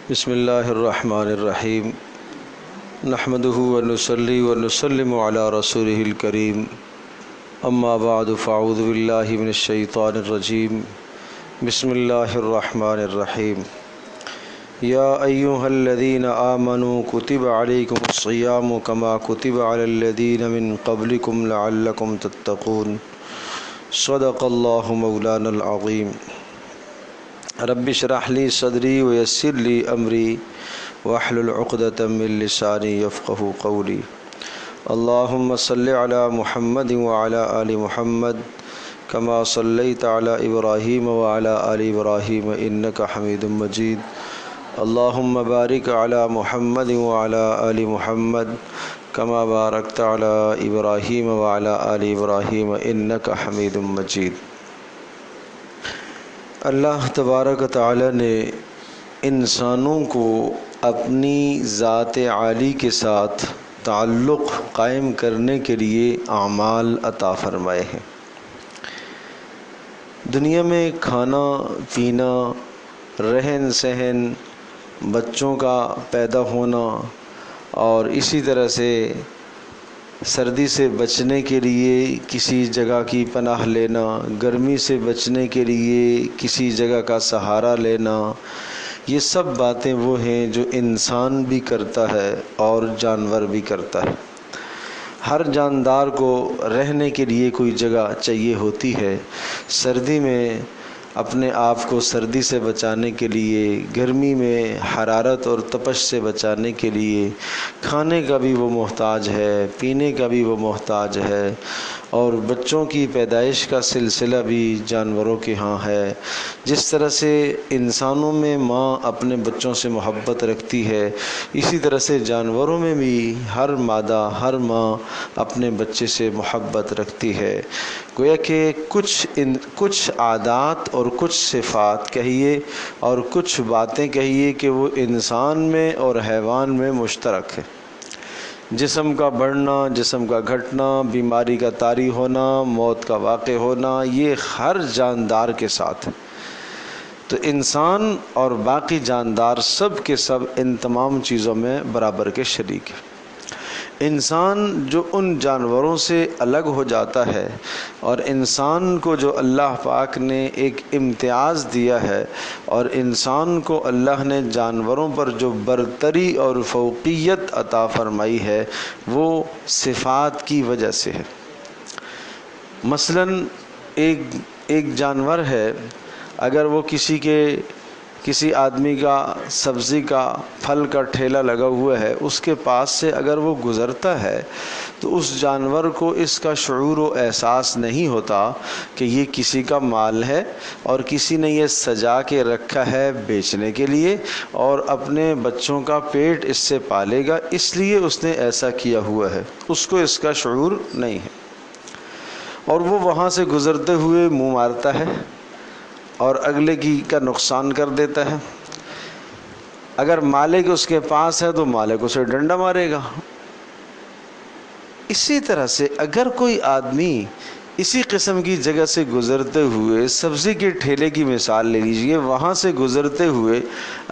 بسم اللہ الرحمن الرحیم نحمده ونصلی ونسلم علی رسولہ الکریم اما بعد فاعوذ باللہ من الشیطان الرجیم بسم اللہ الرحمن الرحیم یا ایہا الذین آمنوا کتب علیکم الصیام کما کتب علی الذین من قبلکم لعلکم تتقون صدق اللہ مولانا العظیم رب اشرح لی صدری ویسر لی امری واحلل عقدۃ من لسانی یفقہوا قولی اللہم صلی علی محمد وعلی آل محمد کما صلیت علی ابراہیم وعلی آل ابراہیم انک حمید مجید اللہم بارک علی محمد وعلی آل محمد کما بارکت علی ابراہیم وعلی آل ابراہیم انک حمید مجید۔ اللہ تبارک و تعالی نے انسانوں کو اپنی ذات عالی کے ساتھ تعلق قائم کرنے کے لیے اعمال عطا فرمائے ہیں۔ دنیا میں کھانا پینا، رہن سہن، بچوں کا پیدا ہونا اور اسی طرح سے سردی سے بچنے کے لیے کسی جگہ کی پناہ لینا، گرمی سے بچنے کے لیے کسی جگہ کا سہارا لینا، یہ سب باتیں وہ ہیں جو انسان بھی کرتا ہے اور جانور بھی کرتا ہے۔ ہر جاندار کو رہنے کے لیے کوئی جگہ چاہیے ہوتی ہے۔ سردی میں اپنے آپ کو سردی سے بچانے کے لیے، گرمی میں حرارت اور تپش سے بچانے کے لیے کھانے کا بھی وہ محتاج ہے، پینے کا بھی وہ محتاج ہے، اور بچوں کی پیدائش کا سلسلہ بھی جانوروں کے ہاں ہے۔ جس طرح سے انسانوں میں ماں اپنے بچوں سے محبت رکھتی ہے، اسی طرح سے جانوروں میں بھی ہر مادہ، ہر ماں اپنے بچے سے محبت رکھتی ہے۔ گویا کہ کچھ عادات اور کچھ صفات کہیے اور کچھ باتیں کہیے کہ وہ انسان میں اور حیوان میں مشترک ہے۔ جسم کا بڑھنا، جسم کا گھٹنا، بیماری کا طاری ہونا، موت کا واقع ہونا، یہ ہر جاندار کے ساتھ ہے۔ تو انسان اور باقی جاندار سب کے سب ان تمام چیزوں میں برابر کے شریک ہیں۔ انسان جو ان جانوروں سے الگ ہو جاتا ہے، اور انسان کو جو اللہ پاک نے ایک امتیاز دیا ہے، اور انسان کو اللہ نے جانوروں پر جو برتری اور فوقیت عطا فرمائی ہے، وہ صفات کی وجہ سے ہے۔ مثلاً ایک جانور ہے، اگر وہ کسی آدمی کا سبزی کا، پھل کا ٹھیلا لگا ہوا ہے، اس کے پاس سے اگر وہ گزرتا ہے تو اس جانور کو اس کا شعور و احساس نہیں ہوتا کہ یہ کسی کا مال ہے اور کسی نے یہ سجا کے رکھا ہے بیچنے کے لیے، اور اپنے بچوں کا پیٹ اس سے پالے گا، اس لیے اس نے ایسا کیا ہوا ہے۔ اس کو اس کا شعور نہیں ہے، اور وہ وہاں سے گزرتے ہوئے منہ مارتا ہے اور اگلے کا نقصان کر دیتا ہے۔ اگر مالک اس کے پاس ہے تو مالک اسے ڈنڈا مارے گا۔ اسی طرح سے اگر کوئی آدمی اسی قسم کی جگہ سے گزرتے ہوئے، سبزی کے ٹھیلے کی مثال لے لیجئے، وہاں سے گزرتے ہوئے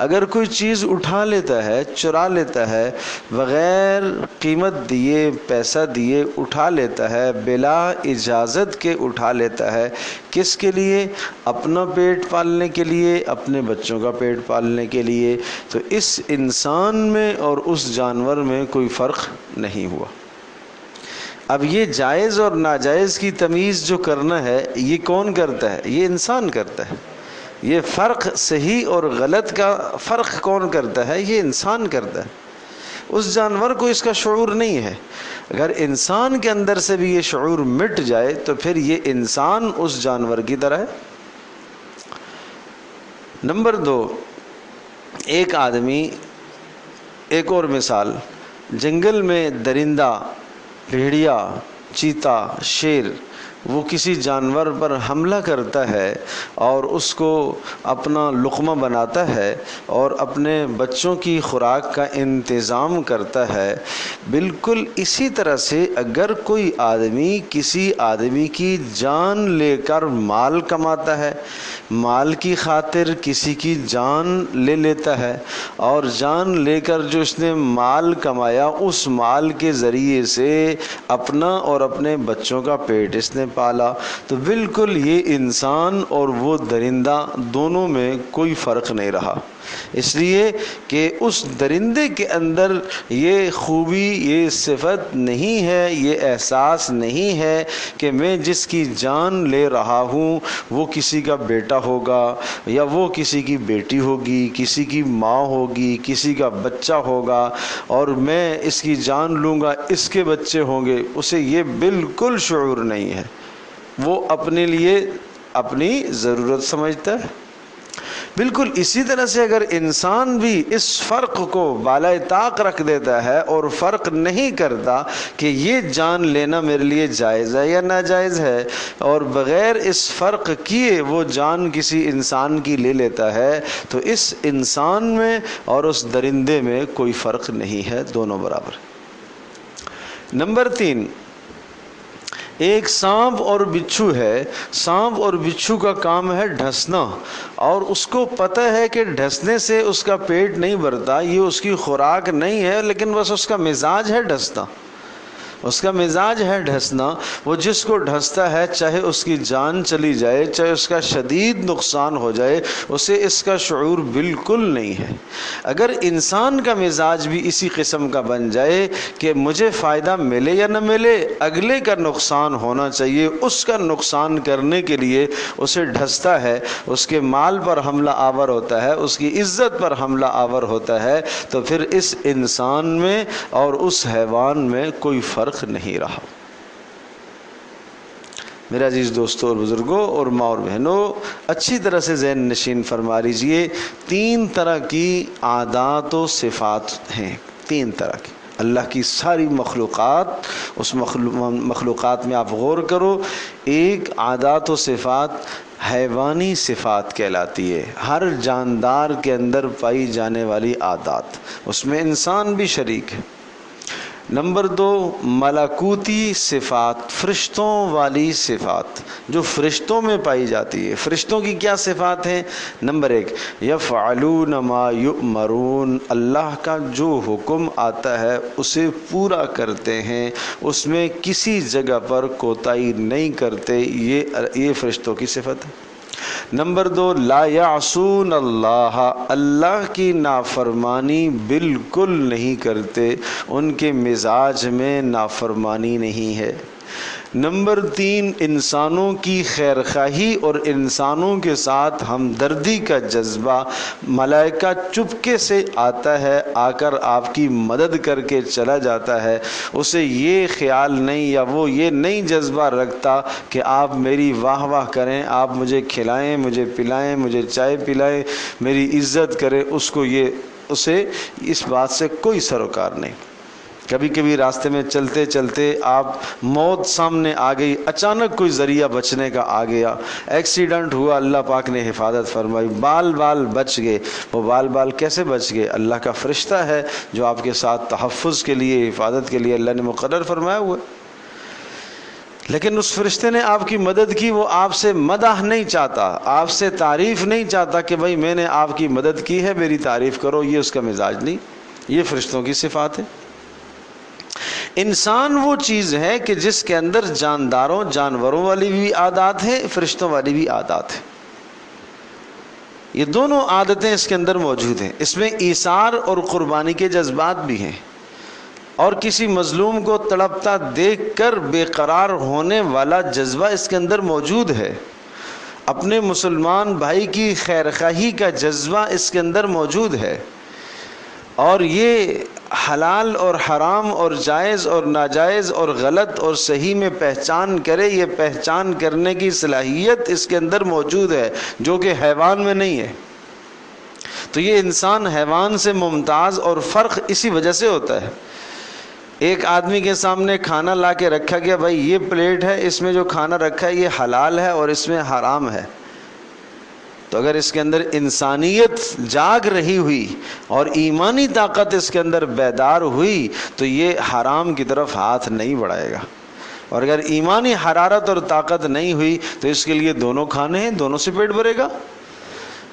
اگر کوئی چیز اٹھا لیتا ہے، چرا لیتا ہے، بغیر قیمت دیے، پیسہ دیے اٹھا لیتا ہے، بلا اجازت کے اٹھا لیتا ہے، کس کے لیے؟ اپنا پیٹ پالنے کے لیے، اپنے بچوں کا پیٹ پالنے کے لیے، تو اس انسان میں اور اس جانور میں کوئی فرق نہیں ہوا۔ اب یہ جائز اور ناجائز کی تمیز جو کرنا ہے، یہ کون کرتا ہے؟ یہ انسان کرتا ہے۔ یہ فرق صحیح اور غلط کا فرق کون کرتا ہے؟ یہ انسان کرتا ہے۔ اس جانور کو اس کا شعور نہیں ہے۔ اگر انسان کے اندر سے بھی یہ شعور مٹ جائے تو پھر یہ انسان اس جانور کی طرح ہے۔ نمبر 2، ایک آدمی، ایک اور مثال، جنگل میں درندہ، بھیڑیا، چیتا، شیر وہ کسی جانور پر حملہ کرتا ہے اور اس کو اپنا لقمہ بناتا ہے اور اپنے بچوں کی خوراک کا انتظام کرتا ہے، بالکل اسی طرح سے اگر کوئی آدمی کسی آدمی کی جان لے کر مال کماتا ہے، مال کی خاطر کسی کی جان لے لیتا ہے، اور جان لے کر جو اس نے مال کمایا اس مال کے ذریعے سے اپنا اور اپنے بچوں کا پیٹ اس نے پالا، تو بالکل یہ انسان اور وہ درندہ دونوں میں کوئی فرق نہیں رہا، اس لیے کہ اس درندے کے اندر یہ خوبی، یہ صفت نہیں ہے، یہ احساس نہیں ہے کہ میں جس کی جان لے رہا ہوں وہ کسی کا بیٹا ہوگا یا وہ کسی کی بیٹی ہوگی، کسی کی ماں ہوگی، کسی کا بچہ ہوگا، اور میں اس کی جان لوں گا اس کے بچے ہوں گے، اسے یہ بالکل شعور نہیں ہے، وہ اپنے لیے اپنی ضرورت سمجھتا ہے۔ بالکل اسی طرح سے اگر انسان بھی اس فرق کو بالائے طاق رکھ دیتا ہے اور فرق نہیں کرتا کہ یہ جان لینا میرے لیے جائز ہے یا ناجائز ہے، اور بغیر اس فرق کیے وہ جان کسی انسان کی لے لیتا ہے، تو اس انسان میں اور اس درندے میں کوئی فرق نہیں ہے، دونوں برابر۔ نمبر 3، ایک سانپ اور بچھو ہے۔ سانپ اور بچھو کا کام ہے ڈھسنا، اور اس کو پتہ ہے کہ ڈھسنے سے اس کا پیٹ نہیں بھرتا، یہ اس کی خوراک نہیں ہے، لیکن بس اس کا مزاج ہے ڈھسنا، اس کا مزاج ہے ڈھسنا۔ وہ جس کو ڈھستا ہے چاہے اس کی جان چلی جائے، چاہے اس کا شدید نقصان ہو جائے، اسے اس کا شعور بالکل نہیں ہے۔ اگر انسان کا مزاج بھی اسی قسم کا بن جائے کہ مجھے فائدہ ملے یا نہ ملے، اگلے کا نقصان ہونا چاہیے، اس کا نقصان کرنے کے لیے اسے ڈھستا ہے، اس کے مال پر حملہ آور ہوتا ہے، اس کی عزت پر حملہ آور ہوتا ہے، تو پھر اس انسان میں اور اس حیوان میں کوئی فرق نہیں رہا۔ میرے عزیز دوستوں اور بزرگوں اور ماں اور بہنوں، اچھی طرح سے ذہن نشین فرما لیجئے، 3 طرح کی عادات و صفات ہیں، 3 طرح کی۔ اللہ کی ساری مخلوقات، اس مخلوقات میں آپ غور کرو، ایک عادات و صفات حیوانی صفات کہلاتی ہے، ہر جاندار کے اندر پائی جانے والی عادات، اس میں انسان بھی شریک ہے۔ نمبر 2، ملکوتی صفات، فرشتوں والی صفات جو فرشتوں میں پائی جاتی ہے۔ فرشتوں کی کیا صفات ہیں؟ نمبر 1، یفعلون ما یؤمرون، اللہ کا جو حکم آتا ہے اسے پورا کرتے ہیں، اس میں کسی جگہ پر کوتاہی نہیں کرتے، یہ فرشتوں کی صفت ہے۔ نمبر 2، لا یعصون اللہ، اللہ کی نافرمانی بالکل نہیں کرتے، ان کے مزاج میں نافرمانی نہیں ہے۔ نمبر 3، انسانوں کی خیرخواہی اور انسانوں کے ساتھ ہمدردی کا جذبہ، ملائکہ چپکے سے آتا ہے، آ کر آپ کی مدد کر کے چلا جاتا ہے، اسے یہ خیال نہیں یا وہ یہ نہیں جذبہ رکھتا کہ آپ میری واہ واہ کریں، آپ مجھے کھلائیں، مجھے پلائیں، مجھے چائے پلائیں، میری عزت کریں، اسے اس بات سے کوئی سروکار نہیں۔ کبھی کبھی راستے میں چلتے چلتے آپ موت سامنے آ گئی، اچانک کوئی ذریعہ بچنے کا آ گیا، ایکسیڈنٹ ہوا، اللہ پاک نے حفاظت فرمائی، بال بچ گئے۔ وہ بال کیسے بچ گئے؟ اللہ کا فرشتہ ہے جو آپ کے ساتھ تحفظ کے لیے، حفاظت کے لیے اللہ نے مقرر فرمایا ہوا ہے۔ لیکن اس فرشتے نے آپ کی مدد کی، وہ آپ سے مدح نہیں چاہتا، آپ سے تعریف نہیں چاہتا کہ بھائی میں نے آپ کی مدد کی ہے، میری تعریف کرو، یہ اس کا مزاج نہیں، یہ فرشتوں کی صفات ہے۔ انسان وہ چیز ہے کہ جس کے اندر جانداروں، جانوروں والی بھی عادات ہیں، فرشتوں والی بھی عادات ہیں، یہ دونوں عادتیں اس کے اندر موجود ہیں۔ اس میں ایثار اور قربانی کے جذبات بھی ہیں، اور کسی مظلوم کو تڑپتا دیکھ کر بے قرار ہونے والا جذبہ اس کے اندر موجود ہے، اپنے مسلمان بھائی کی خیرخواہی کا جذبہ اس کے اندر موجود ہے، اور یہ حلال اور حرام اور جائز اور ناجائز اور غلط اور صحیح میں پہچان کرے، یہ پہچان کرنے کی صلاحیت اس کے اندر موجود ہے، جو کہ حیوان میں نہیں ہے۔ تو یہ انسان حیوان سے ممتاز اور فرق اسی وجہ سے ہوتا ہے۔ ایک آدمی کے سامنے کھانا لا کے رکھا گیا، بھائی یہ پلیٹ ہے، اس میں جو کھانا رکھا ہے یہ حلال ہے اور اس میں حرام ہے، تو اگر اس کے اندر انسانیت جاگ رہی ہوئی اور ایمانی طاقت اس کے اندر بیدار ہوئی تو یہ حرام کی طرف ہاتھ نہیں بڑھائے گا، اور اگر ایمانی حرارت اور طاقت نہیں ہوئی تو اس کے لیے دونوں کھانے ہیں، دونوں سے پیٹ بھرے گا۔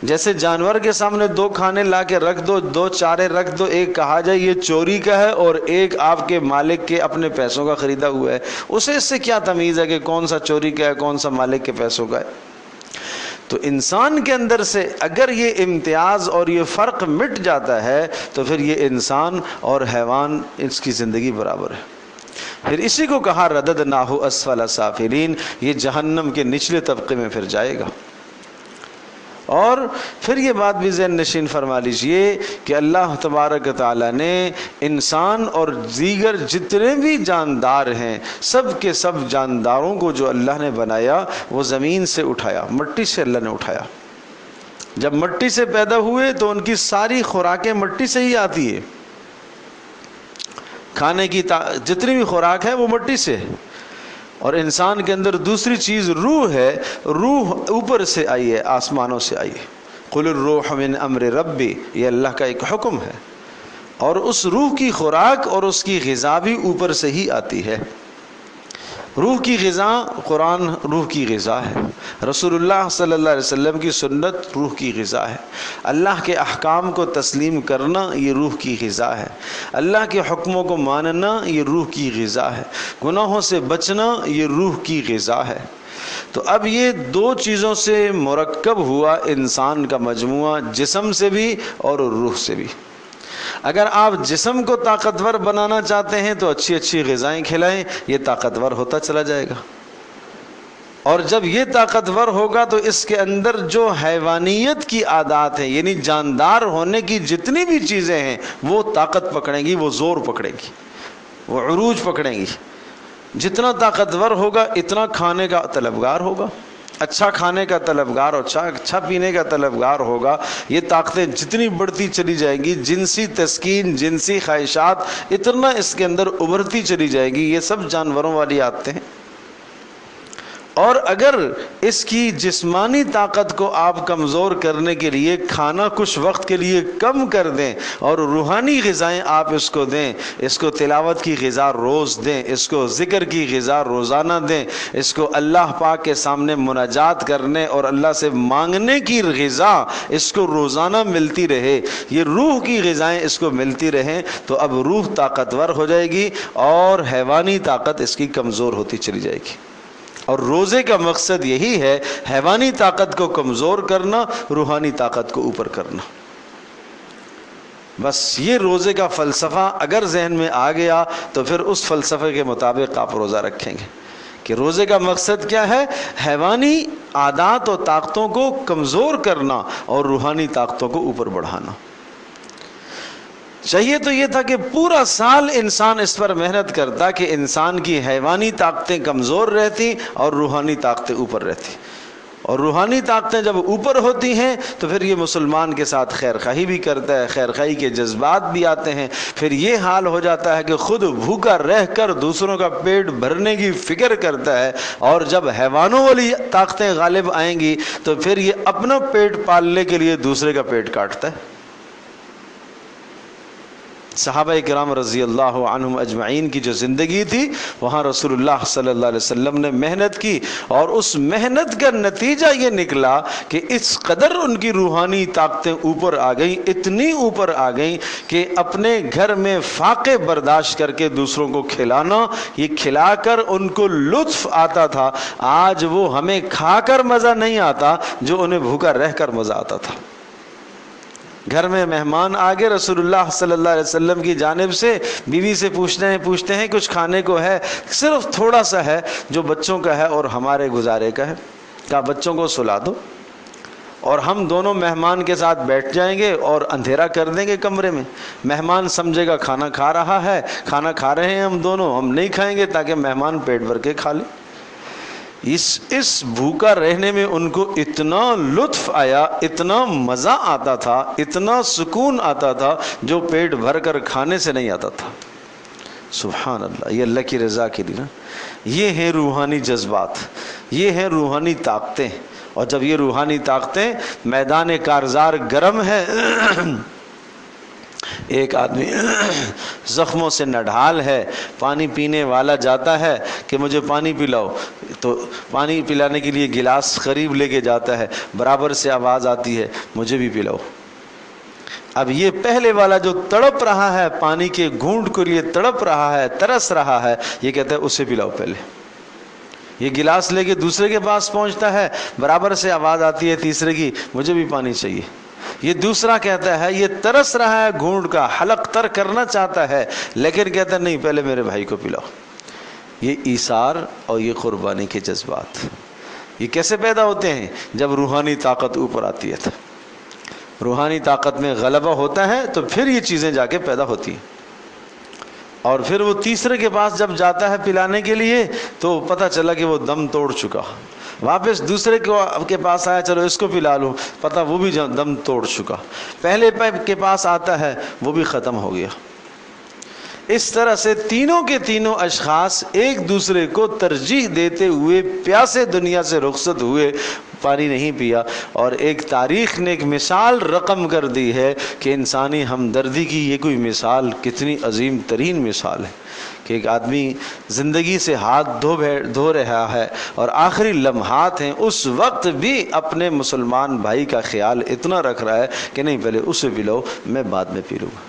جیسے جانور کے سامنے دو کھانے لا کے رکھ دو، دو چارے رکھ دو، ایک کہا جائے یہ چوری کا ہے اور ایک آپ کے مالک کے اپنے پیسوں کا خریدا ہوا ہے، اسے اس سے کیا تمیز ہے کہ کون سا چوری کا ہے کون سا مالک کے پیسوں کا ہے؟ تو انسان کے اندر سے اگر یہ امتیاز اور یہ فرق مٹ جاتا ہے تو پھر یہ انسان اور حیوان اس کی زندگی برابر ہے۔ پھر اسی کو کہا رددناہ اسفل سافلین، یہ جہنم کے نچلے طبقے میں پھر جائے گا۔ اور پھر یہ بات بھی ذہن نشین فرما لیجئے کہ اللہ تبارک تعالیٰ نے انسان اور دیگر جتنے بھی جاندار ہیں سب کے سب جانداروں کو جو اللہ نے بنایا وہ زمین سے اٹھایا، مٹی سے اللہ نے اٹھایا۔ جب مٹی سے پیدا ہوئے تو ان کی ساری خوراکیں مٹی سے ہی آتی ہے، کھانے کی جتنی بھی خوراک ہے وہ مٹی سے ہے۔ اور انسان کے اندر دوسری چیز روح ہے، روح اوپر سے آئی ہے، آسمانوں سے آئی ہے۔ قل الروح من امر ربی، یہ اللہ کا ایک حکم ہے، اور اس روح کی خوراک اور اس کی غذا بھی اوپر سے ہی آتی ہے۔ روح کی غذا قرآن روح کی غذا ہے، رسول اللہ صلی اللہ علیہ وسلم کی سنت روح کی غذا ہے، اللہ کے احکام کو تسلیم کرنا یہ روح کی غذا ہے، اللہ کے حکموں کو ماننا یہ روح کی غذا ہے، گناہوں سے بچنا یہ روح کی غذا ہے۔ تو اب یہ دو چیزوں سے مرکب ہوا انسان کا مجموعہ، جسم سے بھی اور روح سے بھی۔ اگر آپ جسم کو طاقتور بنانا چاہتے ہیں تو اچھی اچھی غذائیں کھلائیں، یہ طاقتور ہوتا چلا جائے گا، اور جب یہ طاقتور ہوگا تو اس کے اندر جو حیوانیت کی عادات ہیں، یعنی جاندار ہونے کی جتنی بھی چیزیں ہیں وہ طاقت پکڑیں گی، وہ زور پکڑیں گی، وہ عروج پکڑیں گی۔ جتنا طاقتور ہوگا اتنا کھانے کا طلبگار ہوگا، اچھا کھانے کا طلبگار اور اچھا پینے کا طلبگار ہوگا، یہ طاقتیں جتنی بڑھتی چلی جائیں گی، جنسی تسکین، جنسی خواہشات اتنا اس کے اندر ابھرتی چلی جائیں گی، یہ سب جانوروں والی عادتیں ہیں۔ اور اگر اس کی جسمانی طاقت کو آپ کمزور کرنے کے لیے کھانا کچھ وقت کے لیے کم کر دیں اور روحانی غذائیں آپ اس کو دیں، اس کو تلاوت کی غذا روز دیں، اس کو ذکر کی غذا روزانہ دیں، اس کو اللہ پاک کے سامنے مناجات کرنے اور اللہ سے مانگنے کی غذا اس کو روزانہ ملتی رہے، یہ روح کی غذائیں اس کو ملتی رہیں، تو اب روح طاقتور ہو جائے گی اور حیوانی طاقت اس کی کمزور ہوتی چلی جائے گی۔ اور روزے کا مقصد یہی ہے، حیوانی طاقت کو کمزور کرنا، روحانی طاقت کو اوپر کرنا۔ بس یہ روزے کا فلسفہ اگر ذہن میں آ گیا تو پھر اس فلسفے کے مطابق آپ روزہ رکھیں گے کہ روزے کا مقصد کیا ہے، حیوانی عادات و طاقتوں کو کمزور کرنا اور روحانی طاقتوں کو اوپر بڑھانا۔ چاہیے تو یہ تھا کہ پورا سال انسان اس پر محنت کرتا کہ انسان کی حیوانی طاقتیں کمزور رہتی اور روحانی طاقتیں اوپر رہتی، اور روحانی طاقتیں جب اوپر ہوتی ہیں تو پھر یہ مسلمان کے ساتھ خیر خواہی بھی کرتا ہے، خیر خواہی کے جذبات بھی آتے ہیں، پھر یہ حال ہو جاتا ہے کہ خود بھوکا رہ کر دوسروں کا پیٹ بھرنے کی فکر کرتا ہے، اور جب حیوانوں والی طاقتیں غالب آئیں گی تو پھر یہ اپنا پیٹ پالنے کے لیے دوسرے کا پیٹ کاٹتا ہے۔ صحابہ کرام رضی اللہ عنہم اجمعین کی جو زندگی تھی وہاں رسول اللہ صلی اللہ علیہ وسلم نے محنت کی، اور اس محنت کا نتیجہ یہ نکلا کہ اس قدر ان کی روحانی طاقتیں اوپر آ گئیں، اتنی اوپر آ گئیں کہ اپنے گھر میں فاقے برداشت کر کے دوسروں کو کھلانا، یہ کھلا کر ان کو لطف آتا تھا، آج وہ ہمیں کھا کر مزہ نہیں آتا جو انہیں بھوکا رہ کر مزہ آتا تھا۔ گھر میں مہمان آگے، رسول اللہ صلی اللہ علیہ وسلم کی جانب سے بیوی سے پوچھتے ہیں کچھ کھانے کو ہے؟ صرف تھوڑا سا ہے جو بچوں کا ہے اور ہمارے گزارے کا ہے۔ کہا بچوں کو سلا دو اور ہم دونوں مہمان کے ساتھ بیٹھ جائیں گے اور اندھیرا کر دیں گے کمرے میں، مہمان سمجھے گا کھانا کھا رہا ہے، کھانا کھا رہے ہیں ہم دونوں، ہم نہیں کھائیں گے تاکہ مہمان پیٹ بھر کے کھا لے۔ اس بھوکا رہنے میں ان کو اتنا لطف آیا، اتنا مزہ آتا تھا، اتنا سکون آتا تھا جو پیٹ بھر کر کھانے سے نہیں آتا تھا۔ سبحان اللہ، یہ اللہ کی رضا کے لیے نا، یہ ہیں روحانی جذبات، یہ ہیں روحانی طاقتیں. اور جب یہ روحانی طاقتیں، میدان کارزار گرم ہے، ایک آدمی زخموں سے نڈھال ہے، پانی پینے والا جاتا ہے کہ مجھے پانی پلاؤ، تو پانی پلانے کے لیے گلاس قریب لے کے جاتا ہے، برابر سے آواز آتی ہے مجھے بھی پلاؤ. اب یہ پہلے والا جو تڑپ رہا ہے، پانی کے گھونٹ کے لیے تڑپ رہا ہے، ترس رہا ہے، یہ کہتا ہے اسے پلاؤ پہلے. یہ گلاس لے کے دوسرے کے پاس پہنچتا ہے، برابر سے آواز آتی ہے تیسرے کی مجھے بھی پانی چاہیے. یہ دوسرا کہتا ہے، یہ ترس رہا ہے گھونٹ کا، حلق تر کرنا چاہتا ہے، لیکن کہتا ہے نہیں پہلے میرے بھائی کو پلاؤ. یہ ایثار اور یہ قربانی کے جذبات، یہ کیسے پیدا ہوتے ہیں؟ جب روحانی طاقت اوپر آتی ہے. روحانی طاقت میں غلبہ ہوتا ہے تو پھر یہ چیزیں جا کے پیدا ہوتی ہیں. اور پھر وہ تیسرے کے پاس جب جاتا ہے پلانے کے لیے تو پتہ چلا کہ وہ دم توڑ چکا. واپس دوسرے کے پاس آیا، چلو اس کو پلا لوں، پتہ وہ بھی دم توڑ چکا. پہلے کے پاس آتا ہے وہ بھی ختم ہو گیا. اس طرح سے تینوں کے تینوں اشخاص ایک دوسرے کو ترجیح دیتے ہوئے پیاسے دنیا سے رخصت ہوئے، پانی نہیں پیا. اور ایک تاریخ نے ایک مثال رقم کر دی ہے کہ انسانی ہمدردی کی یہ کوئی مثال کتنی عظیم ترین مثال ہے کہ ایک آدمی زندگی سے ہاتھ دھو رہا ہے اور آخری لمحات ہیں، اس وقت بھی اپنے مسلمان بھائی کا خیال اتنا رکھ رہا ہے کہ نہیں پہلے اسے پلاؤ، میں بعد میں پی لوں گا.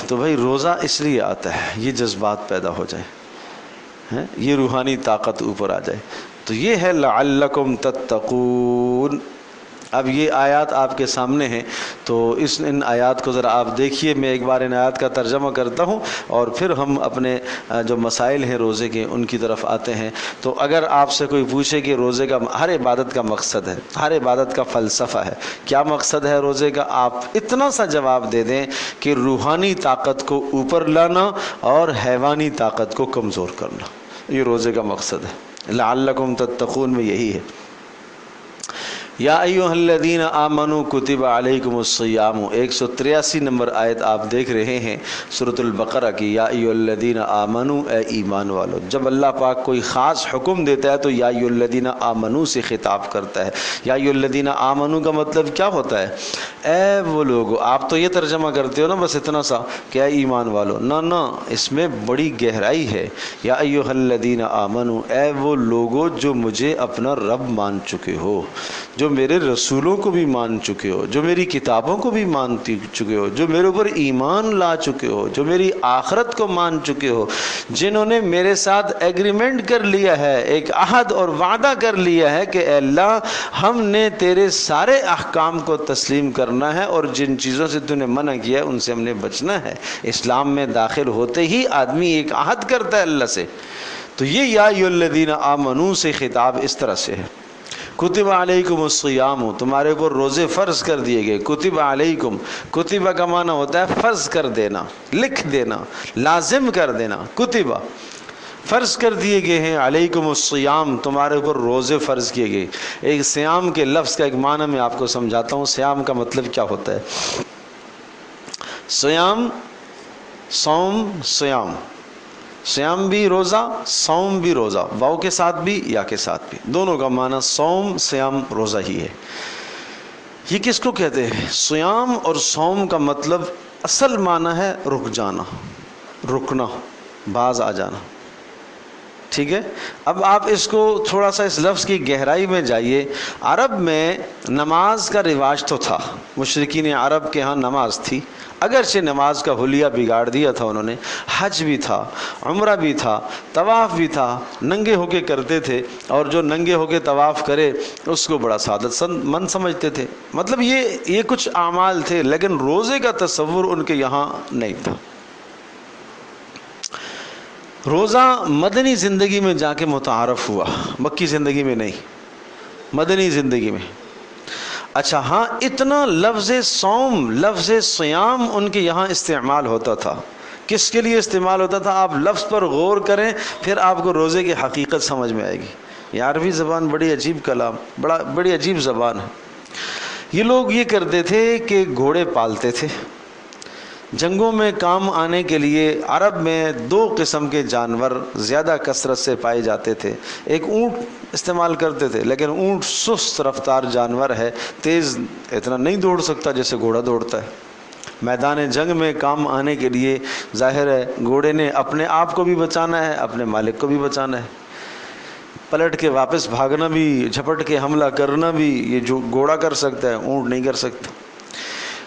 تو بھائی روزہ اس لیے آتا ہے یہ جذبات پیدا ہو جائے، یہ روحانی طاقت اوپر آ جائے. تو یہ ہے لعلکم تتقون. اب یہ آیات آپ کے سامنے ہیں تو ان آیات کو ذرا آپ دیکھیے. میں ایک بار ان آیات کا ترجمہ کرتا ہوں اور پھر ہم اپنے جو مسائل ہیں روزے کے ان کی طرف آتے ہیں. تو اگر آپ سے کوئی پوچھے کہ روزے کا، ہر عبادت کا مقصد ہے، ہر عبادت کا فلسفہ ہے، کیا مقصد ہے روزے کا، آپ اتنا سا جواب دے دیں کہ روحانی طاقت کو اوپر لانا اور حیوانی طاقت کو کمزور کرنا، یہ روزے کا مقصد ہے. لعلکم تتقون میں یہی ہے. یا ایھا الذین آمنوا کتب علیکم الصیام، 183 نمبر آیت آپ دیکھ رہے ہیں سورۃ البقرہ کی. یا ایھا الذین آمنوا، اے ایمان والو. جب اللہ پاک کوئی خاص حکم دیتا ہے تو یا ایھا الذین آمنوا سے خطاب کرتا ہے. یا ایھا الذین آمنوا کا مطلب کیا ہوتا ہے؟ اے وہ لوگو. آپ تو یہ ترجمہ کرتے ہو نا بس اتنا سا کہ اے ایمان والو، نہ اس میں بڑی گہرائی ہے. یا ایھا الذین آمنوا، اے وہ لوگو جو مجھے اپنا رب مان چکے ہو، جو میرے رسولوں کو بھی مان چکے ہو، جو میری کتابوں کو بھی مان چکے ہو، جو میرے اوپر ایمان لا چکے ہو، جو میری آخرت کو مان چکے ہو، جنہوں نے میرے ساتھ ایگریمنٹ کر لیا ہے، ایک عہد اور وعدہ کر لیا ہے کہ اے اللہ ہم نے تیرے سارے احکام کو تسلیم کرنا ہے اور جن چیزوں سے تو نے منع کیا ہے ان سے ہم نے بچنا ہے. اسلام میں داخل ہوتے ہی آدمی ایک عہد کرتا ہے اللہ سے. تو یہ یا ایھا الذین آمنوا سے خطاب اس طرح سے ہے. کتب علیکم الصیام، تمہارے اوپر روزے فرض کر دیے گئے. کتب علیکم، کتبہ کا معنی ہوتا ہے فرض کر دینا، لکھ دینا، لازم کر دینا. کتبہ فرض کر دیے گئے ہیں. علیکم الصیام، تمہارے اوپر روزے فرض کیے گئے. ایک سیام کے لفظ کا ایک معنی میں آپ کو سمجھاتا ہوں. سیام کا مطلب کیا ہوتا ہے؟ سیام، صوم، سیام. سیام بھی روزہ، صوم بھی روزہ، واو کے ساتھ بھی یا کے ساتھ بھی، دونوں کا معنی صوم سیام روزہ ہی ہے. یہ کس کو کہتے ہیں؟ سیام اور صوم کا مطلب اصل معنی ہے رک جانا، رکنا، باز آ جانا. ٹھیک ہے. اب آپ اس کو تھوڑا سا اس لفظ کی گہرائی میں جائیے. عرب میں نماز کا رواج تو تھا، مشرکین عرب کے ہاں نماز تھی، اگرچہ نماز کا حلیہ بگاڑ دیا تھا انہوں نے. حج بھی تھا، عمرہ بھی تھا، طواف بھی تھا، ننگے ہو کے کرتے تھے، اور جو ننگے ہو کے طواف کرے اس کو بڑا سعادت مند سمجھتے تھے. مطلب یہ کچھ اعمال تھے، لیکن روزے کا تصور ان کے یہاں نہیں تھا. روزہ مدنی زندگی میں جا کے متعارف ہوا، مکی زندگی میں نہیں، مدنی زندگی میں. اچھا ہاں، اتنا لفظ صوم، لفظ سیام ان کے یہاں استعمال ہوتا تھا. کس کے لیے استعمال ہوتا تھا؟ آپ لفظ پر غور کریں پھر آپ کو روزے کی حقیقت سمجھ میں آئے گی. یہ عربی زبان بڑی عجیب کلام، بڑی عجیب زبان ہے. یہ لوگ یہ کرتے تھے کہ گھوڑے پالتے تھے، جنگوں میں کام آنے کے لیے عرب میں 2 قسم کے جانور زیادہ کثرت سے پائے جاتے تھے. ایک اونٹ استعمال کرتے تھے، لیکن اونٹ سست رفتار جانور ہے، تیز اتنا نہیں دوڑ سکتا جیسے گھوڑا دوڑتا ہے. میدان جنگ میں کام آنے کے لیے ظاہر ہے گھوڑے نے اپنے آپ کو بھی بچانا ہے، اپنے مالک کو بھی بچانا ہے. پلٹ کے واپس بھاگنا بھی، جھپٹ کے حملہ کرنا بھی یہ جو گھوڑا کر سکتا ہے اونٹ نہیں کر سکتا.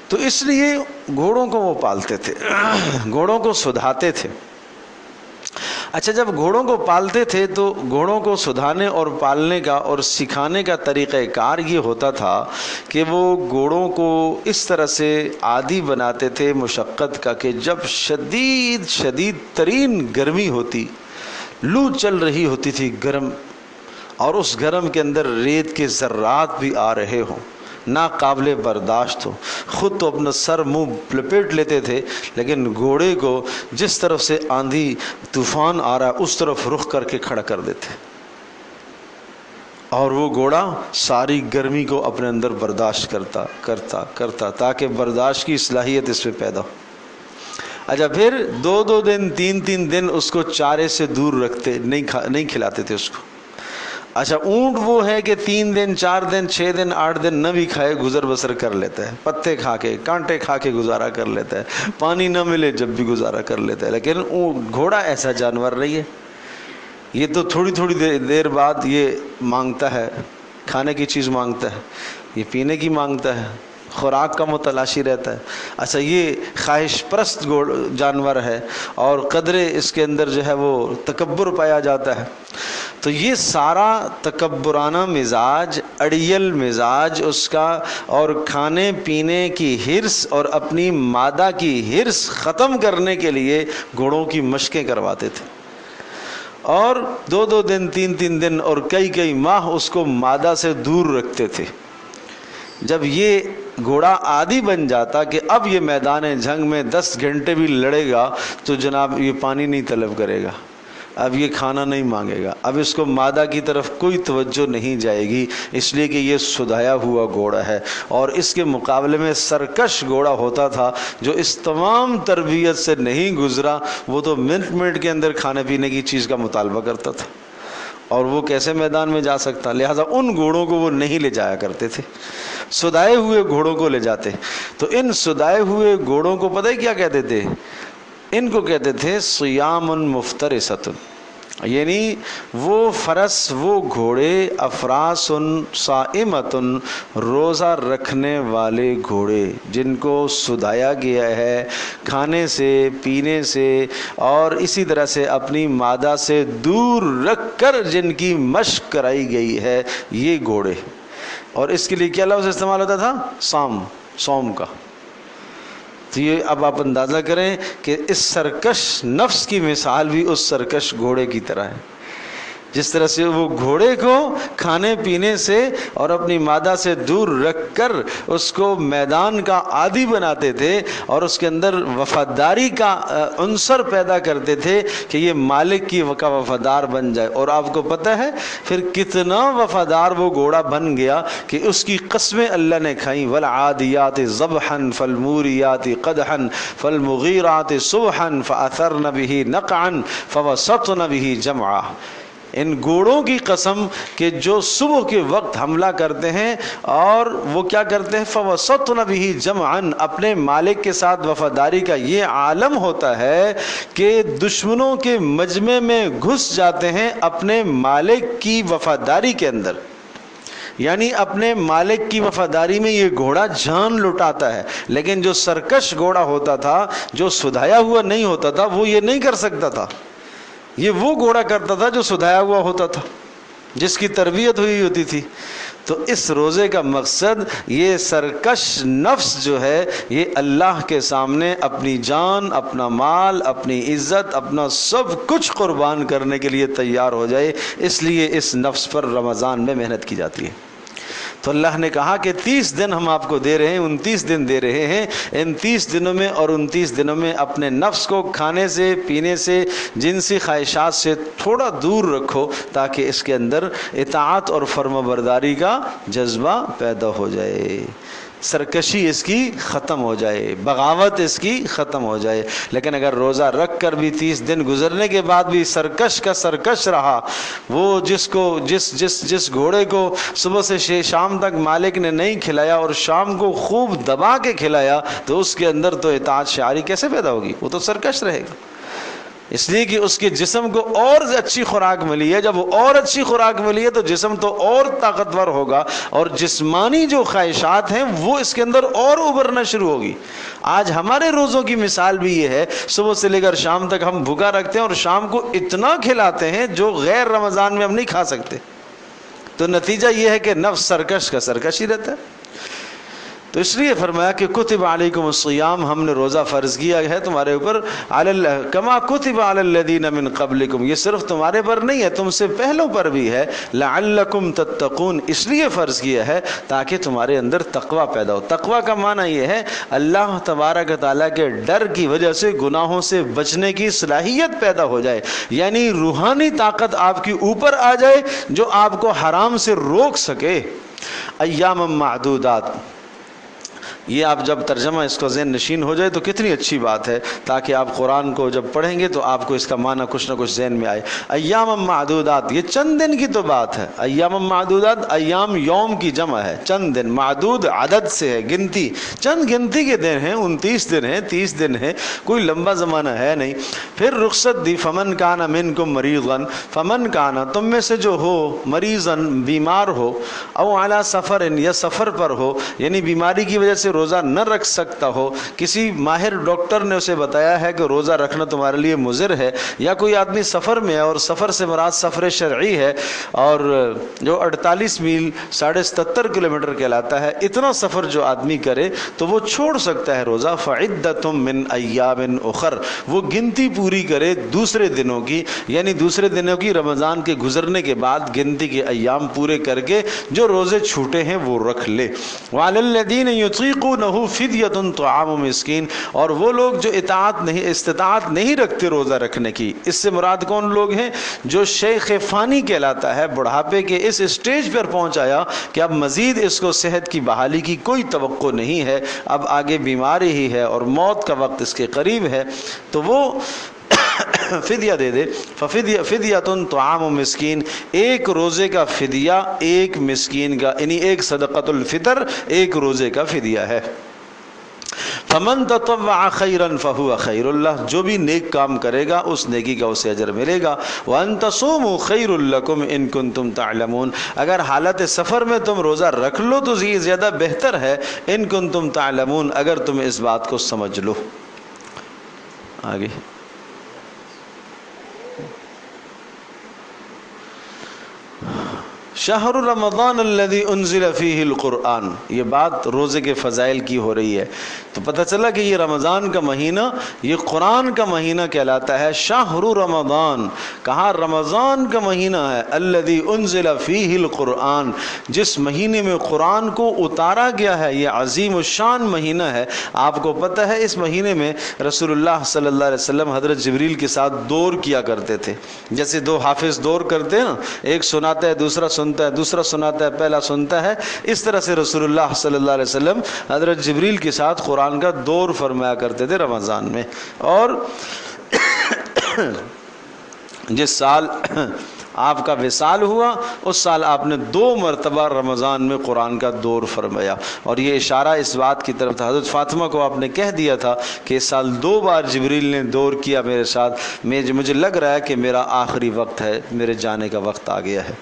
تو اس لیے گھوڑوں کو وہ پالتے تھے، گھوڑوں کو سدھاتے تھے. اچھا، جب گھوڑوں کو پالتے تھے تو گھوڑوں کو سدھانے اور پالنے کا اور سکھانے کا طریقہ کار یہ ہوتا تھا کہ وہ گھوڑوں کو اس طرح سے عادی بناتے تھے مشقت کا کہ جب شدید ترین گرمی ہوتی، لو چل رہی ہوتی تھی گرم، اور اس گرم کے اندر ریت کے ذرات بھی آ رہے ہوں، ناقابل برداشت ہو، خود تو اپنا سر منہ لپیٹ لیتے تھے، لیکن گھوڑے کو جس طرف سے آندھی طوفان آ رہا ہے اس طرف رخ کر کے کھڑا کر دیتے، اور وہ گھوڑا ساری گرمی کو اپنے اندر برداشت کرتا تاکہ برداشت کی صلاحیت اس میں پیدا ہو. اچھا، پھر 2 دن 3 دن اس کو چارے سے دور رکھتے، نہیں کھلاتے تھے اس کو. اچھا، اونٹ وہ ہے کہ 3 دن 4 دن 6 دن 8 دن نہ بھی کھائے گزر بسر کر لیتا ہے، پتے کھا کے کانٹے کھا کے گزارا کر لیتا ہے، پانی نہ ملے جب بھی گزارا کر لیتا ہے. لیکن گھوڑا ایسا جانور نہیں ہے، یہ تو تھوڑی دیر بعد یہ مانگتا ہے، کھانے کی چیز مانگتا ہے، یہ پینے کی مانگتا ہے، خوراک کا متلاشی رہتا ہے. اچھا، یہ خواہش پرست جانور ہے اور قدرے اس کے اندر جو ہے وہ تکبر پایا جاتا ہے. تو یہ سارا تکبرانہ مزاج، اڑیل مزاج اس کا، اور کھانے پینے کی حرص اور اپنی مادہ کی حرص ختم کرنے کے لیے گھوڑوں کی مشقیں کرواتے تھے، اور 2 دن 3 دن اور کئی ماہ اس کو مادہ سے دور رکھتے تھے. جب یہ گھوڑا عادی بن جاتا کہ اب یہ میدان جنگ میں 10 گھنٹے بھی لڑے گا تو جناب یہ پانی نہیں طلب کرے گا، اب یہ کھانا نہیں مانگے گا، اب اس کو مادہ کی طرف کوئی توجہ نہیں جائے گی، اس لیے کہ یہ سدھایا ہوا گھوڑا ہے. اور اس کے مقابلے میں سرکش گھوڑا ہوتا تھا جو اس تمام تربیت سے نہیں گزرا، وہ تو منٹ کے اندر کھانے پینے کی چیز کا مطالبہ کرتا تھا، اور وہ کیسے میدان میں جا سکتا. لہٰذا ان گھوڑوں کو وہ نہیں لے جایا کرتے تھے، سدھائے ہوئے گھوڑوں کو لے جاتے. تو ان سدھائے ہوئے گھوڑوں کو پتہ ہے کیا کہتے تھے؟ ان کو کہتے تھے صیام مفترست، یعنی وہ فرس، وہ گھوڑے افراس صائمت، روزہ رکھنے والے گھوڑے جن کو سدھایا گیا ہے کھانے سے پینے سے اور اسی طرح سے اپنی مادہ سے دور رکھ کر جن کی مشق کرائی گئی ہے، یہ گھوڑے. اور اس کے لیے کیا لفظ استعمال ہوتا تھا؟ سوم کا. تو یہ اب آپ اندازہ کریں کہ اس سرکش نفس کی مثال بھی اس سرکش گھوڑے کی طرح ہے. جس طرح سے وہ گھوڑے کو کھانے پینے سے اور اپنی مادہ سے دور رکھ کر اس کو میدان کا عادی بناتے تھے اور اس کے اندر وفاداری کا عنصر پیدا کرتے تھے کہ یہ مالک کی وفادار بن جائے. اور آپ کو پتہ ہے پھر کتنا وفادار وہ گھوڑا بن گیا کہ اس کی قسمیں اللہ نے کھائیں، والعادیات ضبحا فالموریات قدحا فالمغیرات صبحا فاثرن به نقعا فوسطن به جمعا. ان گھوڑوں کی قسم کہ جو صبح کے وقت حملہ کرتے ہیں اور وہ کیا کرتے ہیں؟ فوسطن به جمعا، اپنے مالک کے ساتھ وفاداری کا یہ عالم ہوتا ہے کہ دشمنوں کے مجمع میں گھس جاتے ہیں اپنے مالک کی وفاداری کے اندر. یعنی اپنے مالک کی وفاداری میں یہ گھوڑا جان لٹاتا ہے. لیکن جو سرکش گھوڑا ہوتا تھا، جو سدھایا ہوا نہیں ہوتا تھا، وہ یہ نہیں کر سکتا تھا. یہ وہ گھوڑا کرتا تھا جو سدھایا ہوا ہوتا تھا، جس کی تربیت ہوئی ہوتی تھی. تو اس روزے کا مقصد یہ سرکش نفس جو ہے یہ اللہ کے سامنے اپنی جان، اپنا مال، اپنی عزت، اپنا سب کچھ قربان کرنے کے لیے تیار ہو جائے. اس لیے اس نفس پر رمضان میں محنت کی جاتی ہے. تو اللہ نے کہا کہ 30 دن ہم آپ کو دے رہے ہیں، 29 دن دے رہے ہیں. ان 30 دنوں میں اور 29 دنوں میں اپنے نفس کو کھانے سے، پینے سے، جنسی خواہشات سے تھوڑا دور رکھو تاکہ اس کے اندر اطاعت اور فرمانبرداری کا جذبہ پیدا ہو جائے. سرکشی اس کی ختم ہو جائے، بغاوت اس کی ختم ہو جائے۔ لیکن اگر روزہ رکھ کر بھی 30 دن گزرنے کے بعد بھی سرکش کا سرکش رہا، وہ جس گھوڑے کو صبح سے شام تک مالک نے نہیں کھلایا اور شام کو خوب دبا کے کھلایا، تو اس کے اندر تو اطاعت شعاری کیسے پیدا ہوگی؟ وہ تو سرکش رہے گا، اس لیے کہ اس کے جسم کو اور اچھی خوراک ملی ہے۔ جب وہ اور اچھی خوراک ملی ہے تو جسم تو اور طاقتور ہوگا، اور جسمانی جو خواہشات ہیں وہ اس کے اندر اور ابھرنا شروع ہوگی۔ آج ہمارے روزوں کی مثال بھی یہ ہے، صبح سے لے کر شام تک ہم بھوکا رکھتے ہیں اور شام کو اتنا کھلاتے ہیں جو غیر رمضان میں ہم نہیں کھا سکتے، تو نتیجہ یہ ہے کہ نفس سرکش کا سرکش ہی رہتا ہے۔ تو اس لیے فرمایا کہ کتب علیکم الصیام، ہم نے روزہ فرض کیا ہے تمہارے اوپر، کما کتب علی الذین من قبلکم، یہ صرف تمہارے پر نہیں ہے، تم سے پہلوں پر بھی ہے، لعلکم تتقون، اس لیے فرض کیا ہے تاکہ تمہارے اندر تقوی پیدا ہو۔ تقوی کا معنی یہ ہے اللہ تبارک و تعالیٰ کے ڈر کی وجہ سے گناہوں سے بچنے کی صلاحیت پیدا ہو جائے، یعنی روحانی طاقت آپ کی اوپر آ جائے جو آپ کو حرام سے روک سکے۔ ایام معدودات، یہ آپ جب ترجمہ اس کو ذہن نشین ہو جائے تو کتنی اچھی بات ہے، تاکہ آپ قرآن کو جب پڑھیں گے تو آپ کو اس کا معنی کچھ نہ کچھ ذہن میں آئے۔ ایام معدودات، یہ چند دن کی تو بات ہے۔ ایام معدودات، ایام یوم کی جمع ہے، چند دن، معدود عدد سے ہے، گنتی، چند گنتی کے دن ہیں، 29 دن ہیں، 30 دن ہیں، کوئی لمبا زمانہ ہے نہیں۔ پھر رخصت دی، فمن کان منکم مریضا، فمن کان، تم میں سے جو ہو، مریضا، بیمار ہو، او علی سفر، یا سفر پر ہو، یعنی بیماری کی وجہ سے روزہ نہ رکھ سکتا ہو، کسی ماہر ڈاکٹر نے اسے بتایا ہے کہ روزہ رکھنا تمہارے لیے مضر ہے، یا کوئی آدمی سفر میں ہے، اور سفر سے مراد سفر شرعی ہے، اور جو 48 میل 77.5 کلومیٹر کہلاتا ہے، اتنا سفر جو آدمی کرے تو وہ چھوڑ سکتا ہے روزہ۔ فعدۃ من ایام اخر، وہ گنتی پوری کرے دوسرے دنوں کی، یعنی دوسرے دنوں کی رمضان کے گزرنے کے بعد گنتی کے ایام پورے کر کے جو روزے چھوٹے ہیں وہ رکھ لے۔ وعلی الذین یطیقونہ فدیۃ طعام مسکین، اور وہ لوگ جو استطاعت نہیں رکھتے روزہ رکھنے کی، اس سے مراد کون لوگ ہیں؟ جو شیخ فانی کہلاتا ہے، بڑھاپے کے اس اسٹیج پر پہنچایا کہ اب مزید اس کو صحت کی بحالی کی کوئی توقع نہیں ہے، اب آگے بیماری ہی ہے اور موت کا وقت اس کے قریب ہے، تو وہ فدیہ دے دے۔ فدیۃ طعام مسکین، ایک روزے کا فدیہ ایک مسکین کا، یعنی ایک صدقۃ الفطر ایک روزے کا فدیہ ہے۔ فمن تطوع خیرا فہو خیر اللہ، جو بھی نیک کام کرے گا اس نیکی کا اسے اجر ملے گا۔ وان تصوموا خیر لکم ان کنتم تعلمون، اگر حالت سفر میں تم روزہ رکھ لو تو یہ زیادہ بہتر ہے، ان کنتم تعلمون، اگر تم اس بات کو سمجھ لو۔ آگے شہر رمضان الذی انزل فیہ القرآن، یہ بات روزے کے فضائل کی ہو رہی ہے، تو پتہ چلا کہ یہ رمضان کا مہینہ یہ قرآن کا مہینہ کہلاتا ہے۔ شہر رمضان، کہا رمضان کا مہینہ ہے، الذی انزل فیہ القرآن، جس مہینے میں قرآن کو اتارا گیا ہے، یہ عظیم الشان مہینہ ہے۔ آپ کو پتہ ہے اس مہینے میں رسول اللہ صلی اللہ علیہ وسلم حضرت جبریل کے ساتھ دور کیا کرتے تھے، جیسے دو حافظ دور کرتے ہیں نا، ایک سناتا ہے دوسرا سنتا ہے، دوسرا سناتا ہے پہلا سنتا ہے، اس طرح سے رسول اللہ صلی اللہ علیہ وسلم حضرت جبریل کے ساتھ قرآن کا دور فرمایا کرتے تھے رمضان میں۔ اور جس سال آپ کا وصال ہوا اس سال آپ نے 2 مرتبہ رمضان میں قرآن کا دور فرمایا، اور یہ اشارہ اس بات کی طرف تھا، حضرت فاطمہ کو آپ نے کہہ دیا تھا کہ اس سال 2 بار جبریل نے دور کیا میرے ساتھ، مجھے لگ رہا ہے کہ میرا آخری وقت ہے، میرے جانے کا وقت آ گیا ہے۔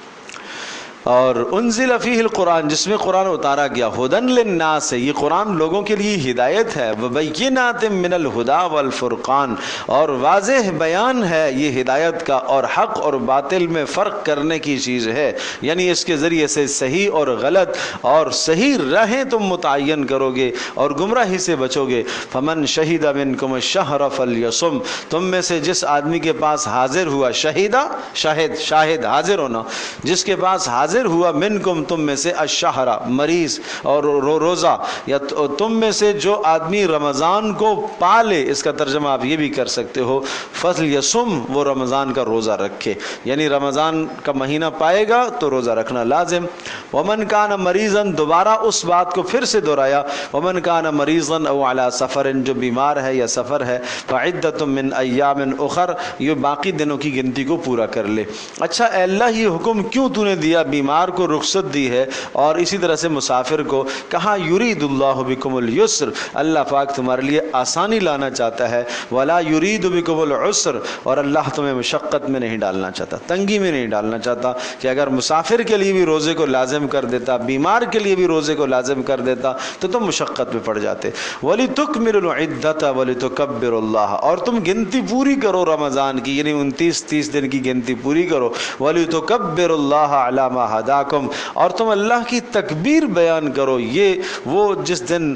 اور انزل فیہ القرآن، جس میں قرآن اتارا گیا، ہدن للناس، یہ قرآن لوگوں کے لیے ہدایت ہے، وبینات من الہدی والفرقان، اور واضح بیان ہے یہ ہدایت کا، اور حق اور باطل میں فرق کرنے کی چیز ہے، یعنی اس کے ذریعے سے صحیح اور غلط اور صحیح راہیں تم متعین کرو گے اور گمراہی سے بچو گے۔ فمن شہد منکم الشہر فلیصم، تم میں سے جس آدمی کے پاس حاضر ہوا، شہیدہ شاہد حاضر ہونا، جس کے پاس حاضر حاضر ہوا منکم تم میں سے الشہر مریض اور روزہ، یا تم میں سے جو آدمی رمضان کو پالے، اس کا ترجمہ آپ یہ بھی کر سکتے ہو فلیصم، وہ رمضان کا روزہ رکھے، یعنی رمضان کا مہینہ پائے گا تو روزہ رکھنا لازم۔ ومن کان مریضا، دوبارہ اس بات کو پھر سے دہرایا، ومن کان مریضا او علی سفر، جو بیمار ہے یا سفر ہے، فعدۃ من ایام اخر، یہ باقی دنوں کی گنتی کو پورا کر لے۔ اچھا اے اللہ یہ حکم کیوں تو نے دیا؟ بیمار کو رخصت دی ہے اور اسی طرح سے مسافر کو کہا یرید اللہ بکم اليسر، اللہ پاک تمہارے لیے آسانی لانا چاہتا ہے، ولا یرید بکم العسر، اور اللہ تمہیں مشقت میں نہیں ڈالنا چاہتا، تنگی میں نہیں ڈالنا چاہتا، کہ اگر مسافر کے لیے بھی روزے کو لازم کر دیتا، بیمار کے لیے بھی روزے کو لازم کر دیتا تو تم مشقت میں پڑ جاتے۔ وَلِتُكْمِلُوا الْعِدَّةَ وَلِتُكَبِّرُوا اللَّهَ، اور تم گنتی پوری کرو رمضان کی، یعنی 29-30 دن کی گنتی پوری کرو، وَلِتُكَبِّرُوا اللَّهَ عَلَى مَا هَدَاكُمْ، اور تم اللہ کی تکبیر بیان کرو، یہ وہ جس دن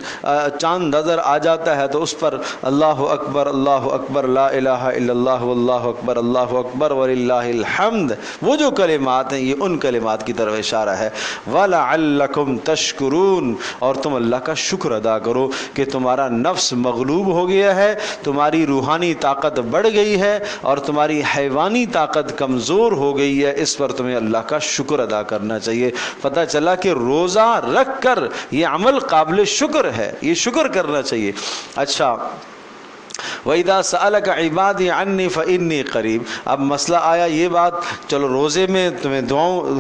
چاند نظر آ جاتا ہے تو اس پر اللہ اکبر لا الہ الا اللہ واللہ اکبر وللہ الحمد، وہ جو کلمات ہیں یہ ان کلمات کی طرف اشارہ ہے۔ وَلَعَلَّكُمْ تَشْكُرُونَ، اور تم اللہ کا شکر ادا کرو کہ تمہارا نفس مغلوب ہو گیا ہے، تمہاری روحانی طاقت بڑھ گئی ہے اور تمہاری حیوانی طاقت کمزور ہو گئی ہے، اس پر تمہیں اللہ کا شکر ادا کرنا چاہیے۔ پتہ چلا کہ روزہ رکھ کر یہ عمل قابل شکر ہے، یہ شکر کرنا چاہیے۔ اچھا وَإِذَا سَأَلَكَ عِبَادِي عَنِّي فَإِنِّي قَرِيب، اب مسئلہ آیا یہ بات، چلو روزے میں تمہیں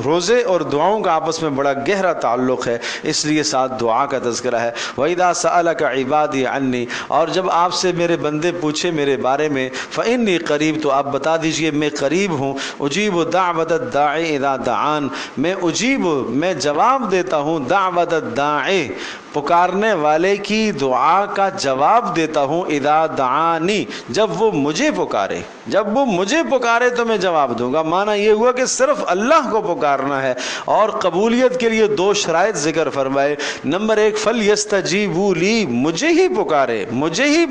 روزے اور دعاؤں کا آپس میں بڑا گہرا تعلق ہے، اس لیے ساتھ دعا کا تذکرہ ہے۔ وَإِذَا سَأَلَكَ عِبَادِي عَنِّي، اور جب آپ سے میرے بندے پوچھے میرے بارے میں، فَإِنِّي قَرِيب، تو آپ بتا دیجئے میں قریب ہوں، اجیب دعوت الداعی اذا دعان، میں جواب دیتا ہوں دعوت الداعی، پکارنے والے کی دعا کا جواب دیتا ہوں، اذا دعانی، جب وہ مجھے پکارے تو میں جواب دوں گا۔ معنی یہ ہوا کہ صرف اللہ کو پکارنا ہے، اور قبولیت کے لیے 2 شرائط ذکر فرمائے۔ نمبر 1 فَلْيَسْتَجِيبُوا لِي، مجھے ہی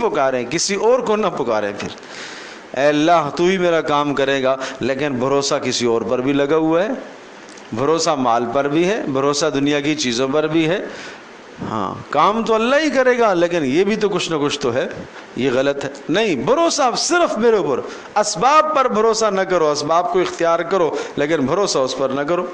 پکاریں، کسی اور کو نہ پکاریں۔ پھر اے اللہ تو ہی میرا کام کرے گا، لیکن بھروسہ کسی اور پر بھی لگا ہوا ہے، بھروسہ مال پر بھی ہے، بھروسہ دنیا کی چیزوں پر بھی ہے۔ ہاں کام تو اللہ ہی کرے گا، لیکن یہ بھی تو کچھ نہ کچھ تو ہے، یہ غلط ہے۔ نہیں، بھروسہ صرف میرے اوپر، اسباب پر بھروسہ نہ کرو، اسباب کو اختیار کرو لیکن بھروسہ اس پر نہ کرو۔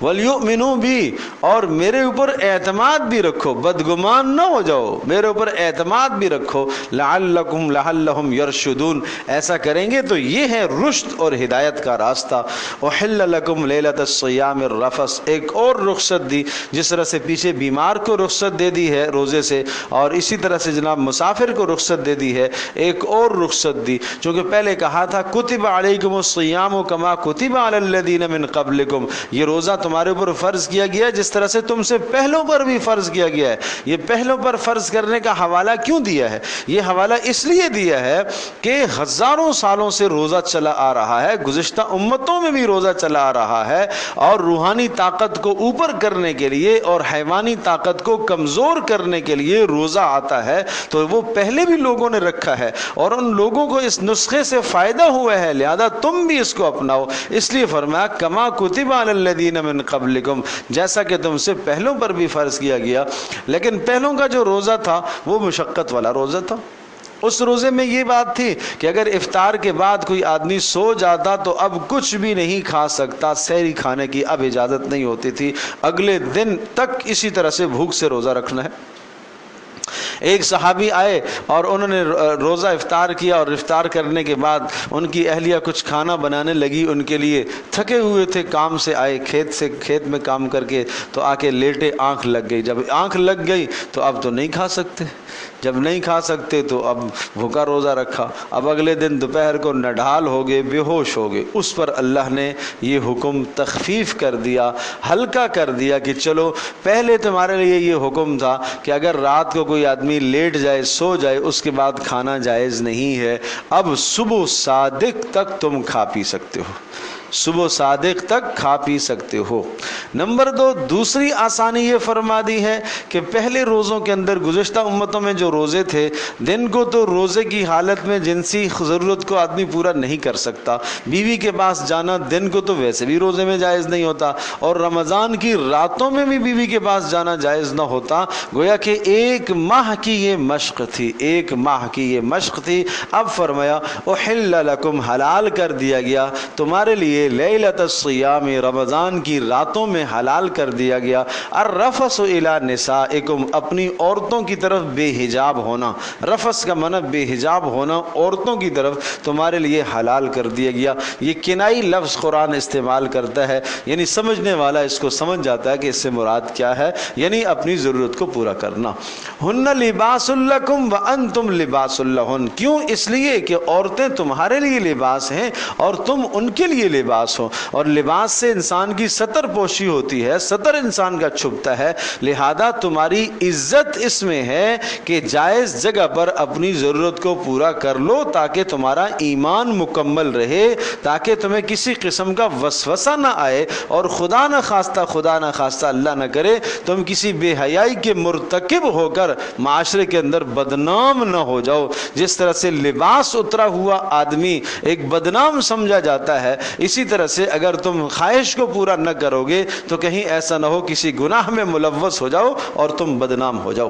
وَلْيُؤْمِنُوا بِي، اور میرے اوپر اعتماد بھی رکھو، بدگمان نہ ہو جاؤ، میرے اوپر اعتماد بھی رکھو۔ لَعَلَّهُمْ يَرْشُدُونَ، ایسا کریں گے تو یہ ہے رشد اور ہدایت کا راستہ۔ أُحِلَّ لَكُمْ لَيْلَةَ الصِّيَامِ الرَّفَثُ، ایک اور رخصت دی، جس طرح سے پیچھے بیمار کو رخصت دے دی ہے روزے سے، اور اسی طرح سے جناب مسافر کو رخصت دے دی ہے، ایک اور رخصت دی، چونکہ پہلے کہا تھا کُتِبَ عَلَيْكُمُ الصِّيَامُ كَمَا كُتِبَ عَلَى الَّذِينَ مِن قَبْلِكُمْ، یہ روزہ تمہارے اوپر فرض کیا گیا جس طرح سے تم سے پہلوں پر بھی فرض کیا گیا ہے۔ یہ پہلوں پر فرض کرنے کا حوالہ کیوں دیا ہے؟ یہ حوالہ اس لیے دیا ہے کہ ہزاروں سالوں سے روزہ چلا آ رہا ہے، گزشتہ امتوں میں بھی روزہ چلا آ رہا ہے، اور روحانی طاقت کو اوپر کرنے کے لیے اور حیوانی طاقت کو کمزور کرنے کے لیے روزہ آتا ہے، تو وہ پہلے بھی لوگوں نے رکھا ہے اور ان لوگوں کو اس نسخے سے فائدہ ہوا ہے، لہذا تم بھی اس کو اپناؤ۔ اس لیے فرمایا کما کتب علی الذین من قبلکم، جیسا کہ تم سے پہلوں پر بھی فرض کیا گیا، لیکن پہلوں کا جو روزہ تھا وہ مشقت والا روزہ تھا۔ اس روزے میں یہ بات تھی کہ اگر افطار کے بعد کوئی آدمی سو جاتا تو اب کچھ بھی نہیں کھا سکتا، سحری کھانے کی اب اجازت نہیں ہوتی تھی، اگلے دن تک اسی طرح سے بھوک سے روزہ رکھنا ہے۔ ایک صحابی آئے اور انہوں نے روزہ افطار کیا، اور افطار کرنے کے بعد ان کی اہلیہ کچھ کھانا بنانے لگی ان کے لیے، تھکے ہوئے تھے، کام سے آئے، کھیت میں کام کر کے، تو آ کے لیٹے، آنکھ لگ گئی۔ جب آنکھ لگ گئی تو اب تو نہیں کھا سکتے، جب نہیں کھا سکتے تو اب بھوکا روزہ رکھا، اب اگلے دن دوپہر کو نڈھال ہو گئے، بے ہوش ہو گئے۔ اس پر اللہ نے یہ حکم تخفیف کر دیا، ہلکا کر دیا کہ چلو پہلے تمہارے لیے یہ حکم تھا کہ اگر رات کو کوئی آدمی لیٹ جائے، سو جائے، اس کے بعد کھانا جائز نہیں ہے، اب صبح صادق تک تم کھا پی سکتے ہو، صبح صادق تک کھا پی سکتے ہو۔ نمبر 2، دوسری آسانی یہ فرما دی ہے کہ پہلے روزوں کے اندر گزشتہ امتوں میں جو روزے تھے، دن کو تو روزے کی حالت میں جنسی ضرورت کو آدمی پورا نہیں کر سکتا، بیوی کے پاس جانا دن کو تو ویسے بھی روزے میں جائز نہیں ہوتا، اور رمضان کی راتوں میں بھی بیوی کے پاس جانا جائز نہ ہوتا۔ گویا کہ ایک ماہ کی یہ مشق تھی، ایک ماہ کی یہ مشق تھی۔ اب فرمایا احل لکم، حلال کر دیا گیا تمہارے لیے، لیلۃ الصیام، رمضان کی راتوں میں حلال کر دیا گیا، الرفث الی نسائکم، اپنی عورتوں کی طرف بے حجاب ہونا، رفث کا معنی بے حجاب ہونا، عورتوں کی طرف تمہارے لیے حلال کر دیا گیا۔ یہ کنائی لفظ قرآن استعمال کرتا ہے، یعنی سمجھنے والا اس کو سمجھ جاتا ہے کہ اس سے مراد کیا ہے، یعنی اپنی ضرورت کو پورا کرنا۔ ہن لباس لکم وانتم لباس لہن، کیوں؟ اس لیے کہ عورتیں تمہارے لیے لباس ہیں اور تم ان کے لیے لباس ہو، اور لباس سے انسان کی ستر پوشی ہوتی ہے، ستر انسان کا چھپتا ہے، لہذا تمہاری عزت اس میں ہے کہ جائز جگہ پر اپنی ضرورت کو پورا کر لو تاکہ تمہارا ایمان مکمل رہے، تاکہ تمہیں کسی قسم کا وسوسہ نہ آئے، اور خدا نہ خواستہ اللہ نہ کرے تم کسی بے حیائی کے مرتکب ہو کر معاشرے کے اندر بدنام نہ ہو جاؤ۔ جس طرح سے لباس اترا ہوا آدمی ایک بدنام سمجھا جاتا ہے، اسی طرح سے اگر تم خواہش کو پورا نہ کرو گے تو کہیں ایسا نہ ہو کسی گناہ میں ملوث ہو جاؤ اور تم بدنام ہو جاؤ۔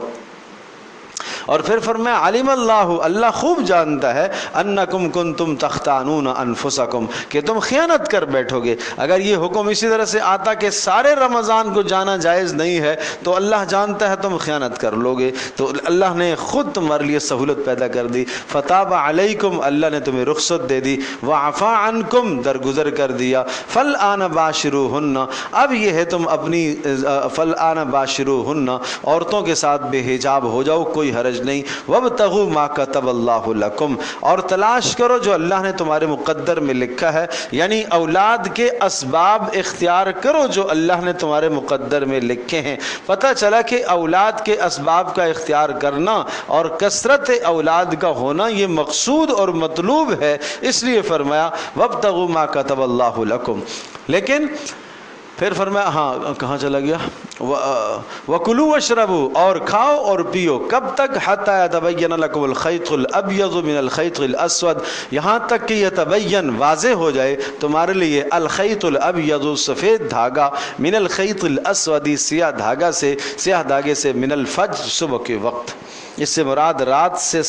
اور پھر فرمایا علم اللہ، اللہ خوب جانتا ہے، انکم کنتم تختانون انفسکم، کہ تم خیانت کر بیٹھو گے۔ اگر یہ حکم اسی طرح سے آتا کہ سارے رمضان کو جانا جائز نہیں ہے تو اللہ جانتا ہے تم خیانت کر لو گے، تو اللہ نے خود تمہارے لیے سہولت پیدا کر دی۔ فتاب علیکم، اللہ نے تمہیں رخصت دے دی، وعفا عنکم، درگزر کر دیا۔ فالآن باشروہن، اب یہ ہے تم اپنی فالآن باشروہن، عورتوں کے ساتھ بے حجاب ہو جاؤ، کوئی حرج نہیں۔ وابتغوا ما كتب اللہ لکم، اور تلاش کرو جو اللہ نے تمہارے مقدر میں لکھا ہے، یعنی اولاد کے اسباب اختیار کرو جو اللہ نے تمہارے مقدر میں لکھے ہیں۔ پتہ چلا کہ اولاد کے اسباب کا اختیار کرنا اور کثرت اولاد کا ہونا یہ مقصود اور مطلوب ہے، اس لیے فرمایا وابتغوا ما كتب اللہ لکم۔ لیکن پھر فرمایا، ہاں کہاں چلا گیا، وَكُلُوا وَاشْرَبُوا، اور کھاؤ اور پیو، کب تک؟ حَتَّى يَتَبَيَّنَ لَكُمُ الْخَيْطُ الْأَبْيَضُ مِنَ الْخَيْطِ الْأَسْوَدِ، یہاں تک کہ یتبین، واضح ہو جائے تمہارے لیے، الخیط الابیض، سفید دھاگا، من الخیط الاسود، سیاہ دھاگا سے، سیاہ دھاگے سے، من الفجر، صبح کے وقت۔ اس سے مراد رات سے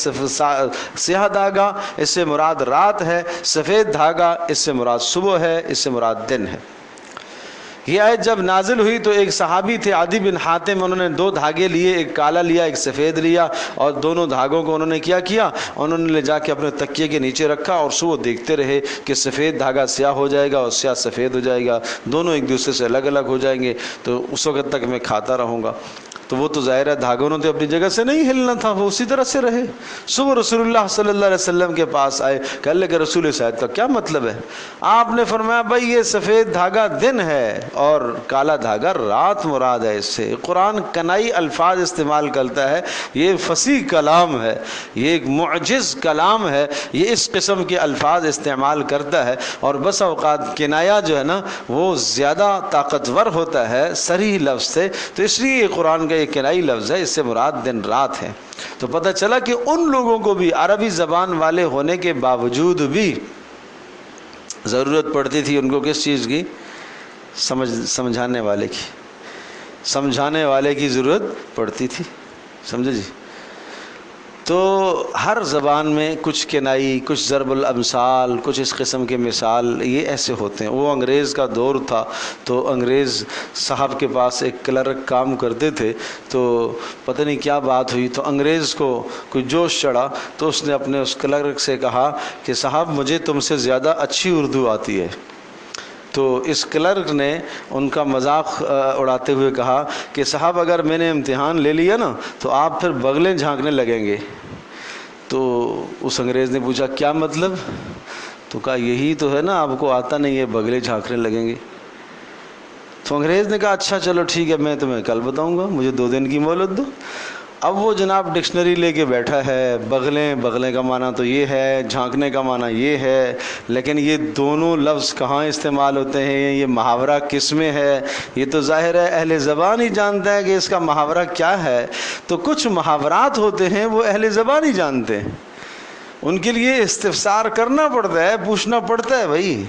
سیاہ دھاگا، اس سے مراد رات ہے، سفید دھاگا اس سے مراد صبح ہے، اس سے مراد دن ہے۔ یہ آیت جب نازل ہوئی تو ایک صحابی تھے عدی بن حاتم، انہوں نے 2 دھاگے لیے، ایک کالا لیا ایک سفید لیا، اور دونوں دھاگوں کو انہوں نے کیا انہوں نے لے جا کے اپنے تکیے کے نیچے رکھا، اور صبح دیکھتے رہے کہ سفید دھاگا سیاہ ہو جائے گا اور سیاہ سفید ہو جائے گا، دونوں ایک دوسرے سے الگ الگ ہو جائیں گے، تو اس وقت تک میں کھاتا رہوں گا۔ تو وہ تو ظاہر ہے دھاگوں نے تو اپنی جگہ سے نہیں ہلنا تھا، وہ اسی طرح سے رہے۔ صبح رسول اللہ صلی اللہ علیہ وسلم کے پاس آئے کہ اللہ کے رسول صاحب کا کیا مطلب ہے؟ آپ نے فرمایا بھائی یہ سفید دھاگا دن ہے اور کالا دھاگا رات مراد ہے۔ اس سے قرآن کنائی الفاظ استعمال کرتا ہے، یہ فصیح کلام ہے، یہ ایک معجز کلام ہے، یہ اس قسم کے الفاظ استعمال کرتا ہے، اور بس اوقات کنایا جو ہے نا وہ زیادہ طاقتور ہوتا ہے صریح لفظ سے، تو اس لیے یہ قرآن کا یہ کنائی لفظ ہے، اس سے مراد دن رات ہے۔ تو پتہ چلا کہ ان لوگوں کو بھی عربی زبان والے ہونے کے باوجود بھی ضرورت پڑتی تھی ان کو کس چیز کی؟ سمجھانے والے کی ضرورت پڑتی تھی، سمجھے جی؟ تو ہر زبان میں کچھ کنائی، کچھ ضرب الامثال، کچھ اس قسم کے مثال یہ ایسے ہوتے ہیں۔ وہ انگریز کا دور تھا تو انگریز صاحب کے پاس ایک کلرک کام کرتے تھے، تو پتہ نہیں کیا بات ہوئی تو انگریز کو کوئی جوش چڑھا، تو اس نے اپنے اس کلرک سے کہا کہ صاحب مجھے تم سے زیادہ اچھی اردو آتی ہے۔ تو اس کلرک نے ان کا مذاق اڑاتے ہوئے کہا کہ صاحب اگر میں نے امتحان لے لیا نا تو آپ پھر بغلیں جھانکنے لگیں گے۔ تو اس انگریز نے پوچھا کیا مطلب؟ تو کہا یہی تو ہے نا، آپ کو آتا نہیں ہے، بغلیں جھانکنے لگیں گے۔ تو انگریز نے کہا اچھا چلو ٹھیک ہے، میں تمہیں کل بتاؤں گا، مجھے 2 دن کی مہلت دو۔ اب وہ جناب ڈکشنری لے کے بیٹھا ہے، بغلیں کا معنی تو یہ ہے، جھانکنے کا معنی یہ ہے، لیکن یہ دونوں لفظ کہاں استعمال ہوتے ہیں، یہ محاورہ کس میں ہے، یہ تو ظاہر ہے اہل زبان ہی جانتا ہے کہ اس کا محاورہ کیا ہے۔ تو کچھ محاورات ہوتے ہیں وہ اہل زبان ہی جانتے ہیں، ان کے لیے استفسار کرنا پڑتا ہے، پوچھنا پڑتا ہے بھائی۔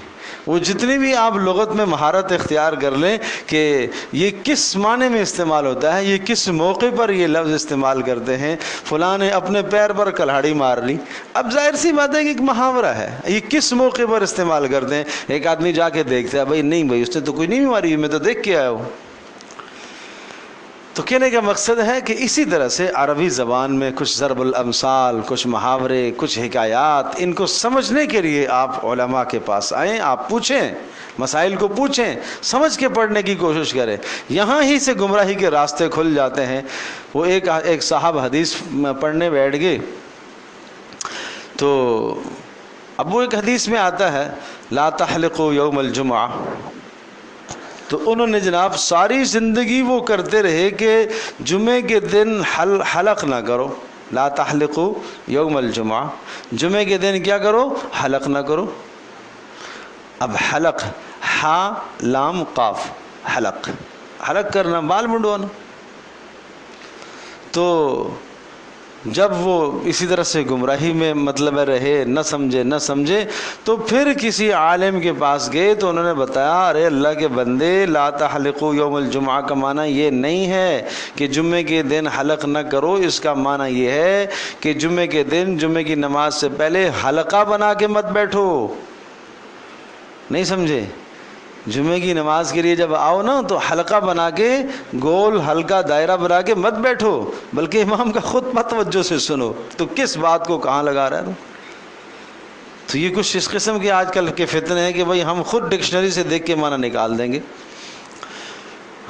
وہ جتنی بھی آپ لغت میں مہارت اختیار کر لیں کہ یہ کس معنی میں استعمال ہوتا ہے، یہ کس موقع پر یہ لفظ استعمال کرتے ہیں، فلاں نے اپنے پیر پر کلہاڑی مار لی، اب ظاہر سی بات ہے کہ ایک محاورہ ہے، یہ کس موقع پر استعمال کرتے ہیں۔ ایک آدمی جا کے دیکھتا ہے، بھائی نہیں بھائی اس نے تو کوئی نہیں ماری، میں تو دیکھ کے آیا ہوں۔ تو کہنے کا مقصد ہے کہ اسی طرح سے عربی زبان میں کچھ ضرب الامثال، کچھ محاورے، کچھ حکایات، ان کو سمجھنے کے لیے آپ علماء کے پاس آئیں، آپ پوچھیں، مسائل کو پوچھیں، سمجھ کے پڑھنے کی کوشش کریں، یہاں ہی سے گمراہی کے راستے کھل جاتے ہیں۔ وہ ایک صاحب حدیث پڑھنے بیٹھ گئے، تو اب وہ ایک حدیث میں آتا ہے لا تحلقوا یوم الجمعہ، تو انہوں نے جناب ساری زندگی وہ کرتے رہے کہ جمعے کے دن حلق نہ کرو، لا تحلقوا یوم الجمعہ، جمعے کے دن کیا کرو، حلق نہ کرو۔ اب حلق، ہا لام قاف، حلق کرنا، بال منڈوانا۔ تو جب وہ اسی طرح سے گمراہی میں مطلب رہے، نہ سمجھے تو پھر کسی عالم کے پاس گئے تو انہوں نے بتایا، ارے اللہ کے بندے، لا تحلقوا یوم الجمعہ کا معنی یہ نہیں ہے کہ جمعے کے دن حلق نہ کرو، اس کا معنی یہ ہے کہ جمعے کے دن جمعے کی نماز سے پہلے حلقہ بنا کے مت بیٹھو۔ نہیں سمجھے؟ جمعے کی نماز کے لیے جب آؤ نا تو حلقہ بنا کے، گول ہلکا دائرہ بنا کے مت بیٹھو، بلکہ امام کا خطبہ توجہ سے سنو۔ تو کس بات کو کہاں لگا رہا ہے؟ تو یہ کچھ اس قسم کے آج کل کے فتنے ہیں کہ بھائی ہم خود ڈکشنری سے دیکھ کے معنی نکال دیں گے۔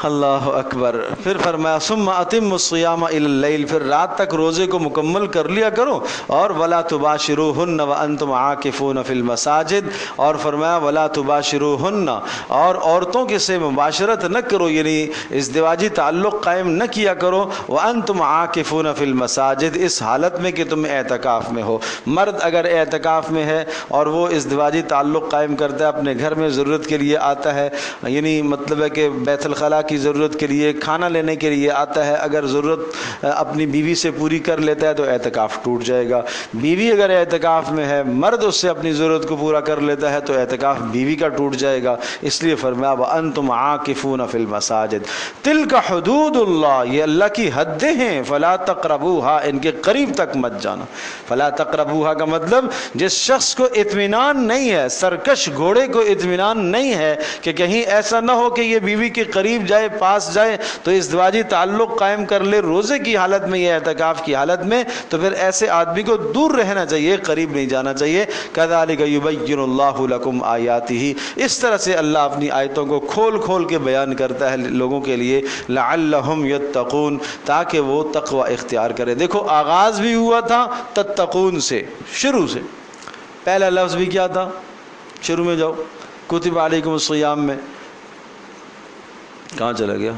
اللہ اکبر۔ پھر فرمایا ثم اتم الصیام الی اللیل، پھر رات تک روزے کو مکمل کر لیا کرو، اور ولا تباشروہن وانتم عاکفون فی المساجد، اور فرمایا ولا تباشروہن، اور عورتوں کے سے مباشرت نہ کرو، یعنی ازدواجی تعلق قائم نہ کیا کرو، وانتم عاکفون فی المساجد، اس حالت میں کہ تم اعتکاف میں ہو۔ مرد اگر اعتکاف میں ہے اور وہ ازدواجی تعلق قائم کرتا ہے، اپنے گھر میں ضرورت کے لیے آتا ہے، یعنی مطلب ہے کہ بیت الخلاء کی ضرورت کے لیے، کھانا لینے کے لیے آتا ہے، اگر ضرورت اپنی بیوی سے پوری کر لیتا ہے تو اعتکاف ٹوٹ جائے گا۔ بیوی اگر اعتکاف میں ہے، مرد اس سے اپنی ضرورت کو پورا کر لیتا ہے تو اعتکاف بیوی کا ٹوٹ جائے گا۔ اس لیے فرمایا وَأَنْتُمْ عَاكِفُونَ فِي الْمَسَاجِدِ تِلْكَ حُدُودُ اللَّهِ، یہ اللہ کی حدیں ہیں، فَلَا تَقْرَبُوهَا، ان کے قریب تک مت جانا۔ فَلَا تَقْرَبُوهَا کا مطلب جس شخص کو اطمینان نہیں ہے، سرکش گھوڑے کو اطمینان نہیں ہے کہ کہیں ایسا نہ ہو کہ یہ بیوی کے قریب جائے، پاس جائے تو ازدواجی تعلق قائم کر لے روزے کی حالت میں یا اعتکاف کی حالت میں، تو پھر ایسے آدمی کو دور رہنا چاہیے، قریب نہیں جانا چاہیے۔ کذالک یبین اللہ لکم آیاتہ، اس طرح سے اللہ اپنی آیتوں کو کھول کھول کے بیان کرتا ہے لوگوں کے لیے، لعلہم یتقون، تاکہ وہ تقوی اختیار کرے۔ دیکھو آغاز بھی ہوا تھا تتقون سے، شروع سے، پہلا لفظ بھی کیا تھا؟ شروع میں جاؤ، کتب علیکم الصیام میں، کہاں چلا گیا؟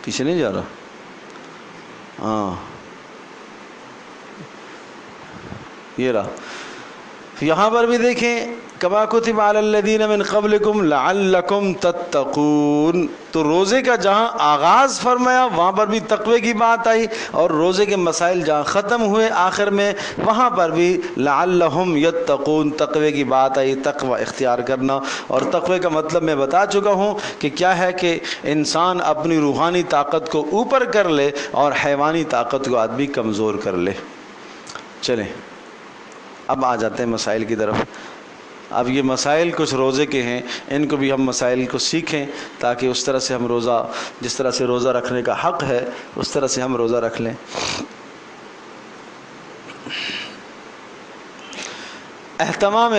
پیچھے نہیں جا رہا؟ ہاں یہ رہا۔ یہاں پر بھی دیکھیں کما کتب علی الذین من قبلکم لعلکم تتقون، تو روزے کا جہاں آغاز فرمایا وہاں پر بھی تقوی کی بات آئی، اور روزے کے مسائل جہاں ختم ہوئے آخر میں وہاں پر بھی لعلہم یتقون، تقوی کی بات آئی، تقوی اختیار کرنا۔ اور تقوی کا مطلب میں بتا چکا ہوں کہ کیا ہے کہ انسان اپنی روحانی طاقت کو اوپر کر لے اور حیوانی طاقت کو آدمی کمزور کر لے۔ چلیں اب آ جاتے ہیں مسائل کی طرف۔ اب یہ مسائل کچھ روزے کے ہیں، ان کو بھی ہم مسائل کو سیکھیں تاکہ اس طرح سے ہم روزہ، جس طرح سے روزہ رکھنے کا حق ہے اس طرح سے ہم روزہ رکھ لیں۔ اہتمام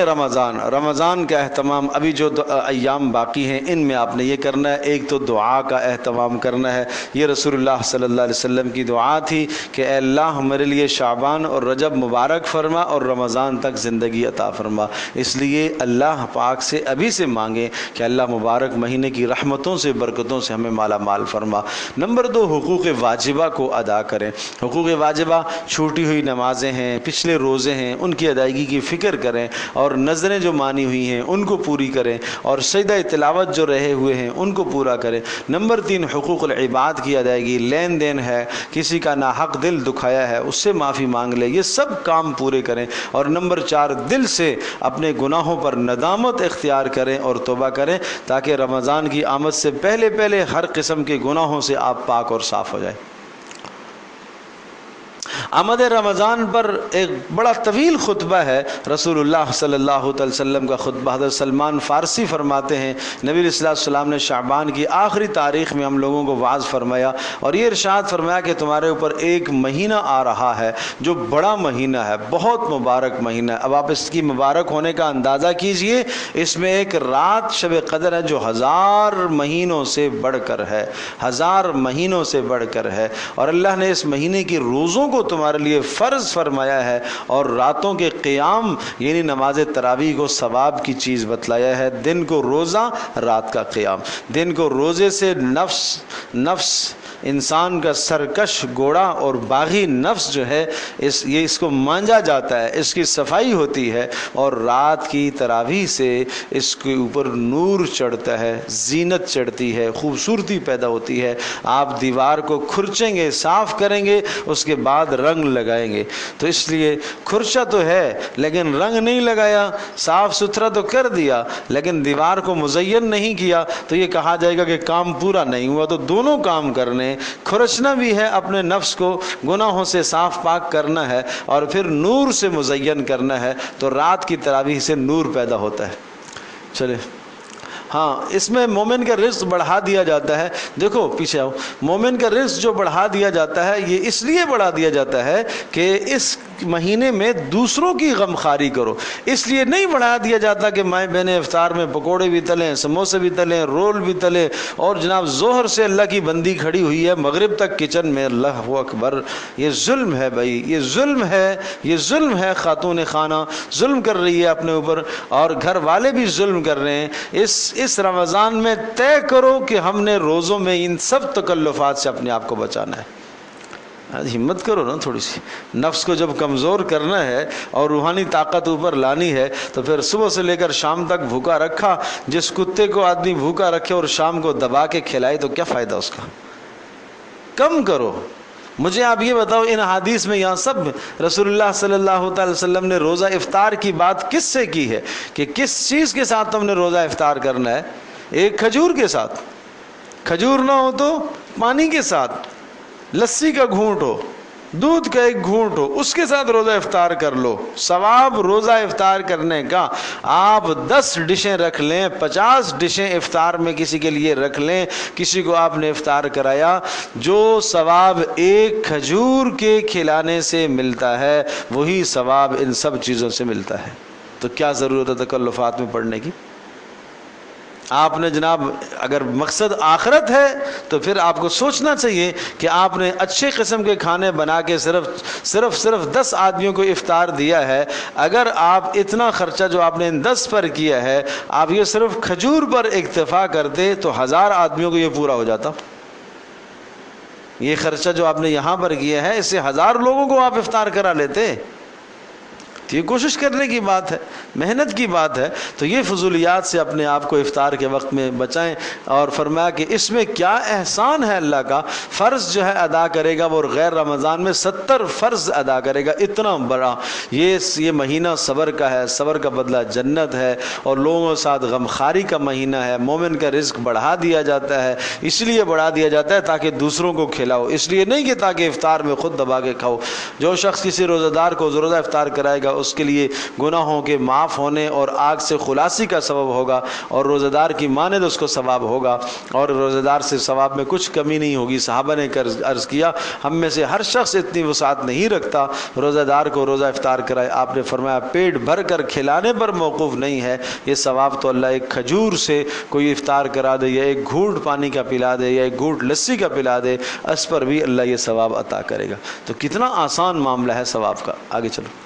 رمضان کا اہتمام، ابھی جو ایام باقی ہیں ان میں آپ نے یہ کرنا ہے۔ ایک تو دعا کا اہتمام کرنا ہے، یہ رسول اللہ صلی اللہ علیہ وسلم کی دعا تھی کہ اے اللہ میرے لیے شعبان اور رجب مبارک فرما اور رمضان تک زندگی عطا فرما۔ اس لیے اللہ پاک سے ابھی سے مانگیں کہ اللہ مبارک مہینے کی رحمتوں سے برکتوں سے ہمیں مالا مال فرما۔ نمبر 2، حقوق واجبہ کو ادا کریں۔ حقوق واجبہ چھوٹی ہوئی نمازیں ہیں، پچھلے روزے ہیں، ان کی ادائیگی کی فکر کریں اور نظریں جو مانی ہوئی ہیں ان کو پوری کریں اور سجدہ تلاوت جو رہے ہوئے ہیں ان کو پورا کریں۔ نمبر 3، حقوق العباد کی ادائیگی، لین دین ہے، کسی کا ناحق دل دکھایا ہے اس سے معافی مانگ لے، یہ سب کام پورے کریں۔ اور نمبر 4، دل سے اپنے گناہوں پر ندامت اختیار کریں اور توبہ کریں تاکہ رمضان کی آمد سے پہلے پہلے ہر قسم کے گناہوں سے آپ پاک اور صاف ہو جائیں۔ آمد رمضان پر ایک بڑا طویل خطبہ ہے، رسول اللہ صلی اللہ علیہ وسلم کا خطبہ۔ حضرت سلمان فارسی فرماتے ہیں نبی علیہ السلام نے شعبان کی آخری تاریخ میں ہم لوگوں کو وعظ فرمایا اور یہ ارشاد فرمایا کہ تمہارے اوپر ایک مہینہ آ رہا ہے جو بڑا مہینہ ہے، بہت مبارک مہینہ ہے۔ اب آپ اس کی مبارک ہونے کا اندازہ کیجئے، اس میں ایک رات شب قدر ہے جو 1000 مہینوں سے بڑھ کر ہے، 1000 مہینوں سے بڑھ کر ہے، اور اللہ نے اس مہینے کی روزوں کو تمہارے لیے فرض فرمایا ہے اور راتوں کے قیام یعنی نماز تراویح کو ثواب کی چیز بتلایا ہے۔ دن کو روزہ، رات کا قیام۔ دن کو روزے سے نفس انسان کا سرکش گھوڑا اور باغی نفس جو ہے اس کو مانجا جاتا ہے، اس کی صفائی ہوتی ہے، اور رات کی تراویح سے اس کے اوپر نور چڑھتا ہے، زینت چڑھتی ہے، خوبصورتی پیدا ہوتی ہے۔ آپ دیوار کو کھرچیں گے، صاف کریں گے، اس کے بعد رنگ لگائیں گے۔ تو اس لیے کھرچا تو ہے لیکن رنگ نہیں لگایا، صاف ستھرا تو کر دیا لیکن دیوار کو مزین نہیں کیا تو یہ کہا جائے گا کہ کام پورا نہیں ہوا۔ تو دونوں کام کرنے، کھرچنا بھی ہے، اپنے نفس کو گناہوں سے صاف پاک کرنا ہے اور پھر نور سے مزین کرنا ہے، تو رات کی تراویح سے نور پیدا ہوتا ہے۔ چلے ہاں، اس میں مومن کا رزق بڑھا دیا جاتا ہے۔ دیکھو پیچھے آؤ، مومن کا رزق جو بڑھا دیا جاتا ہے یہ اس لیے بڑھا دیا جاتا ہے کہ اس مہینے میں دوسروں کی غمخواری کرو، اس لیے نہیں بڑھا دیا جاتا کہ مائیں بہنیں افطار میں پکوڑے بھی تلیں، سموسے بھی تلیں، رول بھی تلیں، اور جناب ظہر سے اللہ کی بندی کھڑی ہوئی ہے مغرب تک کچن میں، اللہ اکبر۔ یہ ظلم ہے بھائی، یہ ظلم ہے، یہ ظلم ہے۔ خاتون خانہ ظلم کر رہی ہے اپنے اوپر اور گھر والے بھی ظلم کر رہے ہیں۔ اس رمضان میں طے کرو کہ ہم نے روزوں میں ان سب تکلفات سے اپنے آپ کو بچانا ہے۔ ہمت کرو نا تھوڑی سی، نفس کو جب کمزور کرنا ہے اور روحانی طاقت اوپر لانی ہے تو پھر صبح سے لے کر شام تک بھوکا رکھا۔ جس کتے کو آدمی بھوکا رکھے اور شام کو دبا کے کھلائے تو کیا فائدہ اس کا؟ کم کرو۔ مجھے آپ یہ بتاؤ، ان حدیث میں یہاں سب رسول اللہ صلی اللہ تعالی وسلم نے روزہ افطار کی بات کس سے کی ہے کہ کس چیز کے ساتھ تم نے روزہ افطار کرنا ہے؟ ایک کھجور کے ساتھ، کھجور نہ ہو تو پانی کے ساتھ، لسی کا گھونٹ ہو، دودھ کا ایک گھونٹ ہو، اس کے ساتھ روزہ افطار کر لو۔ ثواب روزہ افطار کرنے کا، آپ 10 ڈشیں رکھ لیں، 50 ڈشیں افطار میں کسی کے لیے رکھ لیں، کسی کو آپ نے افطار کرایا، جو ثواب ایک کھجور کے کھلانے سے ملتا ہے وہی ثواب ان سب چیزوں سے ملتا ہے۔ تو کیا ضرورت ہے تکلفات میں پڑھنے کی؟ آپ نے جناب اگر مقصد آخرت ہے تو پھر آپ کو سوچنا چاہیے کہ آپ نے اچھے قسم کے کھانے بنا کے صرف 10 آدمیوں کو افطار دیا ہے۔ اگر آپ اتنا خرچہ جو آپ نے ان 10 پر کیا ہے، آپ یہ صرف کھجور پر اکتفا کرتے تو 1000 آدمیوں کو یہ پورا ہو جاتا۔ یہ خرچہ جو آپ نے یہاں پر کیا ہے، اس سے 1000 لوگوں کو آپ افطار کرا لیتے۔ یہ کوشش کرنے کی بات ہے، محنت کی بات ہے۔ تو یہ فضولیات سے اپنے آپ کو افطار کے وقت میں بچائیں، اور فرمایا کہ اس میں کیا احسان ہے اللہ کا، فرض جو ہے ادا کرے گا وہ غیر رمضان میں 70 فرض ادا کرے گا، اتنا بڑا یہ مہینہ صبر کا ہے، صبر کا بدلہ جنت ہے، اور لوگوں کے ساتھ غمخواری کا مہینہ ہے۔ مومن کا رزق بڑھا دیا جاتا ہے، اس لیے بڑھا دیا جاتا ہے تاکہ دوسروں کو کھلاؤ، اس لیے نہیں کہ تاکہ افطار میں خود دبا کے کھاؤ۔ جو شخص کسی روزہ دار کو روزہ افطار کرائے گا اس کے لیے گناہوں کے معاف ہونے اور آگ سے خلاصی کا سبب ہوگا، اور روزہ دار کی مانند اس کو ثواب ہوگا، اور روزہ دار سے ثواب میں کچھ کمی نہیں ہوگی۔ صحابہ نے عرض کیا ہم میں سے ہر شخص اتنی وسعت نہیں رکھتا روزہ دار کو روزہ افطار کرائے۔ آپ نے فرمایا پیٹ بھر کر کھلانے پر موقوف نہیں ہے یہ ثواب تو اللہ ایک کھجور سے کوئی افطار کرا دے، یا ایک گھونٹ پانی کا پلا دے، یا ایک گھونٹ لسی کا پلا دے، اس پر بھی اللہ یہ ثواب عطا کرے گا۔ تو کتنا آسان معاملہ ہے ثواب کا۔ آگے چلو۔